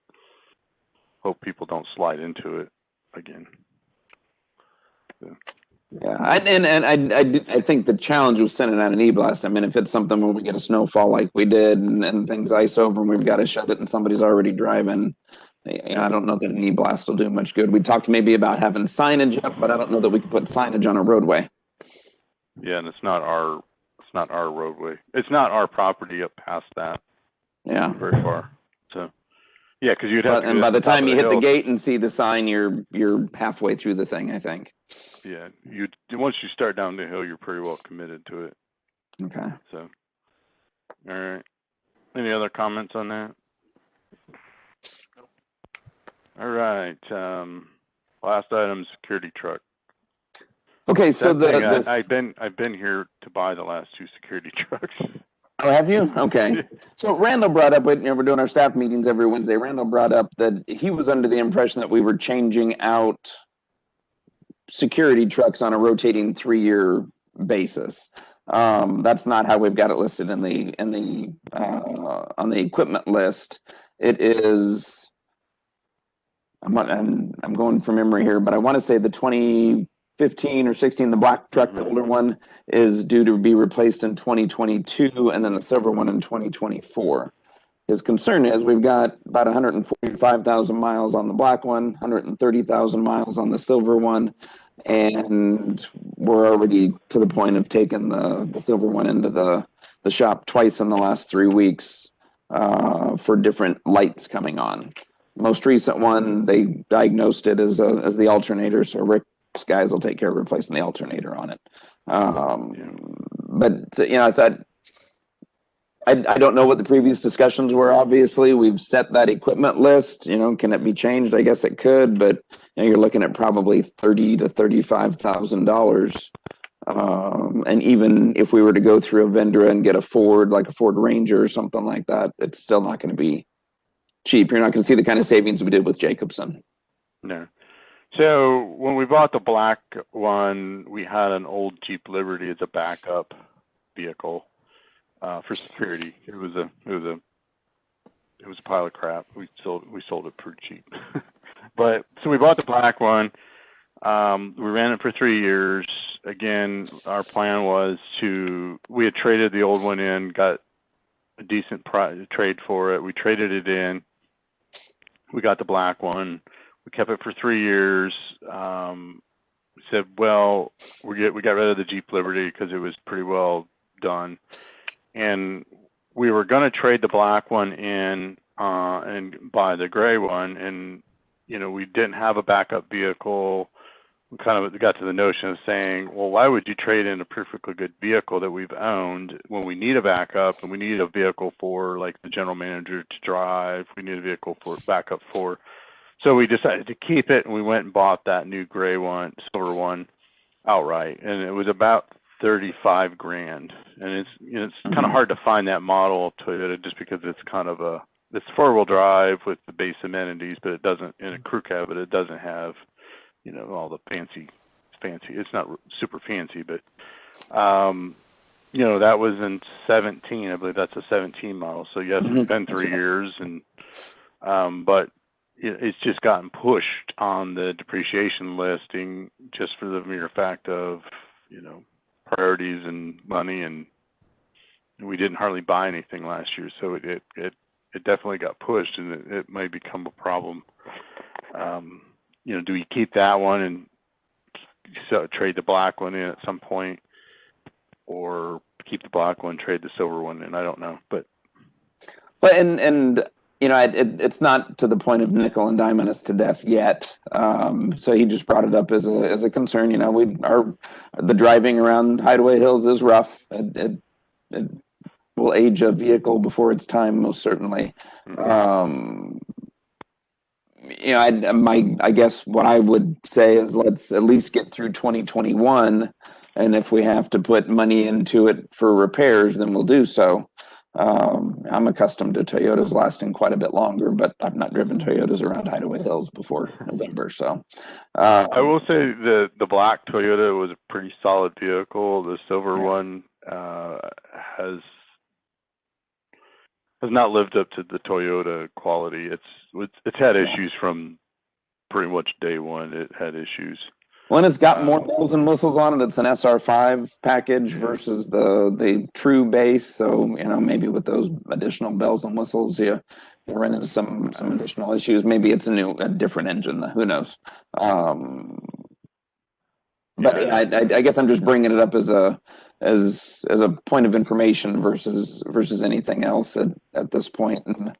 hope people don't slide into it again. So. Yeah, I think the challenge was sending out an e-blast. I mean, if it's something where we get a snowfall like we did and things ice over and we've got to shut it and somebody's already driving, I don't know that an e-blast will do much good. We talked maybe about having signage up, but I don't know that we can put signage on a roadway. Yeah, and it's not our roadway. It's not our property up past that. Yeah. Very far. So, yeah, because you'd have. And by the time you hit the gate and see the sign, you're halfway through the thing, I think. Yeah, once you start down the hill, you're pretty well committed to it. Okay. So, all right. Any other comments on that? All right. Last item, security truck. Okay, so I've been here to buy the last two security trucks. Oh, have you? Okay. So Randall brought up, we're doing our staff meetings every Wednesday. Randall brought up that he was under the impression that we were changing out security trucks on a rotating 3-year basis. That's not how we've got it listed in the on the equipment list. It is. I'm going from memory here, but I want to say the 2015 or 16, the black truck, the older one, is due to be replaced in 2022, and then the silver one in 2024. His concern is we've got about 145,000 miles on the black one, 130,000 miles on the silver one, and we're already to the point of taking the silver one into the shop twice in the last 3 weeks for different lights coming on. Most recent one, they diagnosed it as the alternator, so Rick's guys will take care of replacing the alternator on it. But I said, I don't know what the previous discussions were. Obviously, we've set that equipment list. Can it be changed? I guess it could, but you're looking at probably $30,000 to $35,000. And even if we were to go through a vendor and get a Ford, like a Ford Ranger or something like that, it's still not going to be cheap. You're not going to see the kind of savings we did with Jacobson. No. So when we bought the black one, we had an old Jeep Liberty as a backup vehicle for security. It was a pile of crap. We sold it pretty cheap. But so we bought the black one. We ran it for 3 years. Again, our plan was we had traded the old one in, got a decent trade for it. We traded it in. We got the black one. We kept it for 3 years. We said, well, we got rid of the Jeep Liberty because it was pretty well done. And we were going to trade the black one in and buy the gray one. And, we didn't have a backup vehicle. We kind of got to the notion of saying, well, why would you trade in a perfectly good vehicle that we've owned when we need a backup and we need a vehicle for like the general manager to drive? We need a vehicle for backup for. So we decided to keep it, and we went and bought that new gray one, silver one, outright, and it was about $35,000. And it's kind of hard to find that model of Toyota just because it's kind of it's 4-wheel drive with the base amenities, but it doesn't, in a crew cab, but it doesn't have all the fancy. It's not super fancy, but that was in 17. I believe that's a 17 model. So yes, it's been 3 years, and but it's just gotten pushed on the depreciation listing just for the mere fact of priorities and money, and we didn't hardly buy anything last year, so it definitely got pushed, and it may become a problem. Do we keep that one and trade the black one in at some point, or keep the black one, trade the silver one in? I don't know, but it's not to the point of nickel and diming us to death yet. So he just brought it up as a concern. The driving around Hideaway Hills is rough. It will age a vehicle before its time, most certainly. I guess what I would say is let's at least get through 2021, and if we have to put money into it for repairs, then we'll do so. I'm accustomed to Toyotas lasting quite a bit longer, but I've not driven Toyotas around Hideaway Hills before November. So I will say the black Toyota was a pretty solid vehicle. The silver one has not lived up to the Toyota quality. It's had issues from pretty much day one. It had issues. Well, and it's got more bells and whistles on it. It's an SR5 package versus the true base. So maybe with those additional bells and whistles, you run into some additional issues. Maybe it's a different engine. Who knows? But I guess I'm just bringing it up as a point of information versus anything else at this point. And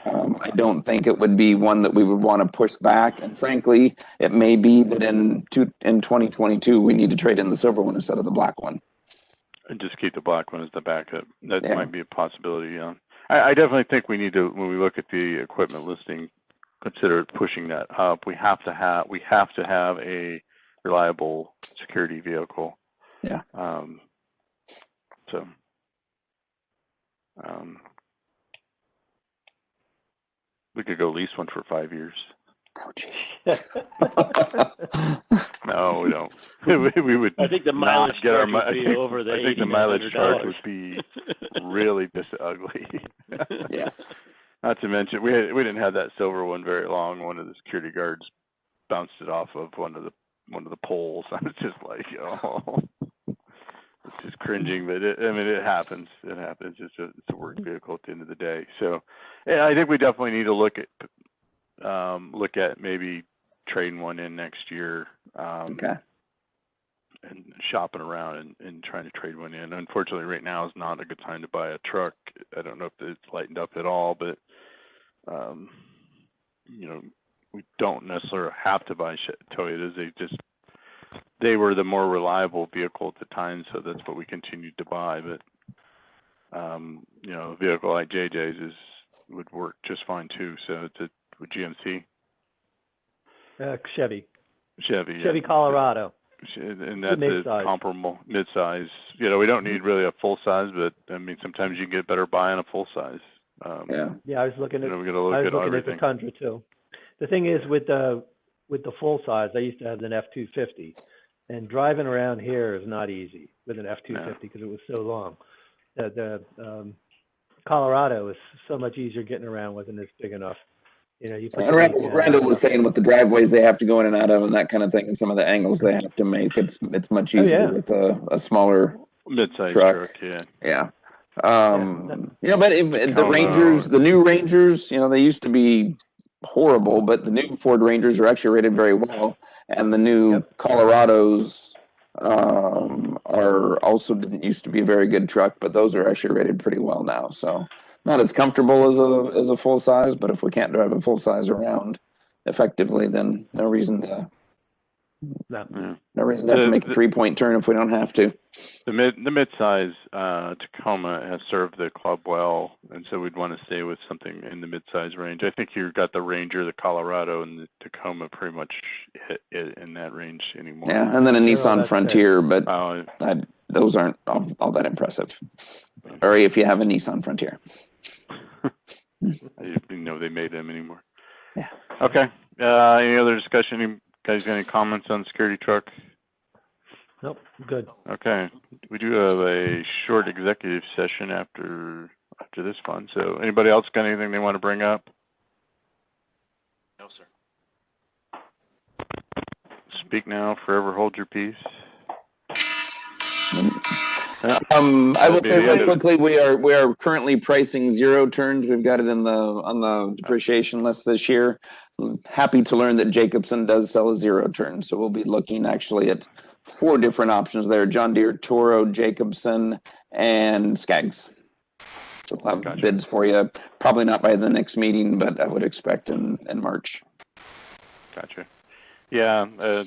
I don't think it would be one that we would want to push back. And frankly, it may be that in 2022 we need to trade in the silver one instead of the black one. And just keep the black one as the backup. That Yeah. might be a possibility, yeah. I definitely think we need to, when we look at the equipment listing, consider pushing that up. We have to have a reliable security vehicle. Yeah. So, we could go lease one for 5 years. Oh, geez. No, we don't. we would I think the not mileage get our charge would be over the I think the mileage charge $8,900. would be really just ugly. Yes. Not to mention, we didn't have that silver one very long. One of the security guards bounced it off of one of the poles. I was just like, oh, it's just cringing. But it happens. It happens. It's a work vehicle at the end of the day. So, yeah, I think we definitely need to look at maybe trading one in next year. Okay. And shopping around and trying to trade one in. Unfortunately, right now is not a good time to buy a truck. I don't know if it's lightened up at all, but we don't necessarily have to buy Toyotas. They were the more reliable vehicle at the time, so that's what we continued to buy. But a vehicle like JJ's would work just fine too. So it's a GMC. Chevy Chevy Colorado. And that's a mid-size. comparable mid-size. We don't need really a full size, but I mean, sometimes you can get better buying a full size. Yeah, I was looking at we got to look at the everything. Tundra too. The thing is with the full size, I used to have an F-250, and driving around here is not easy with an F-250 because it was so long. The Colorado is so much easier getting around with, and it's big enough. You put And Randall was saying with the driveways they have to go in and out of and that kind of thing, and some of the angles they have to make, it's much easier with a smaller mid-size truck. Yeah. Yeah. But the Rangers, the new Rangers, they used to be horrible, but the new Ford Rangers are actually rated very well, and the new Colorados are also didn't used to be a very good truck, but those are actually rated pretty well now. So not as comfortable as a full size, but if we can't drive a full size around effectively, then no reason to have to make a 3-point turn if we don't have to. The mid-size Tacoma has served the club well, and so we'd want to stay with something in the mid-size range. I think you've got the Ranger, the Colorado, and the Tacoma pretty much hit in that range anymore. Yeah, and then a Nissan Frontier, but those aren't all that impressive. Or if you have a Nissan Frontier. I didn't know they made them anymore. Yeah. Okay. Any other discussion? You guys got any comments on security truck? Nope, good. Okay. We do have a short executive session after this one. So anybody else got anything they want to bring up? No, sir. Speak now, forever hold your peace. I will say really quickly, we are currently pricing 0 turns. We've got it on the depreciation list this year. I'm happy to learn that Jacobson does sell a 0 turn, so we'll be looking actually at 4 different options there: John Deere, Toro, Jacobson, and Skaggs. So we'll have bids for you. Probably not by the next meeting, but I would expect in March. Gotcha. Yeah.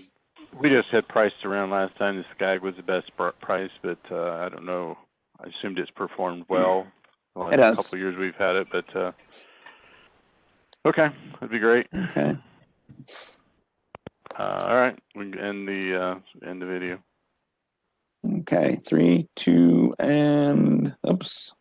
We just had priced around last time. The Skag was the best price, but I don't know. I assumed it's performed well. The last couple of years we've had it, but okay, that'd be great. Okay. All right, we can end the video. Okay, 3, 2, and oops.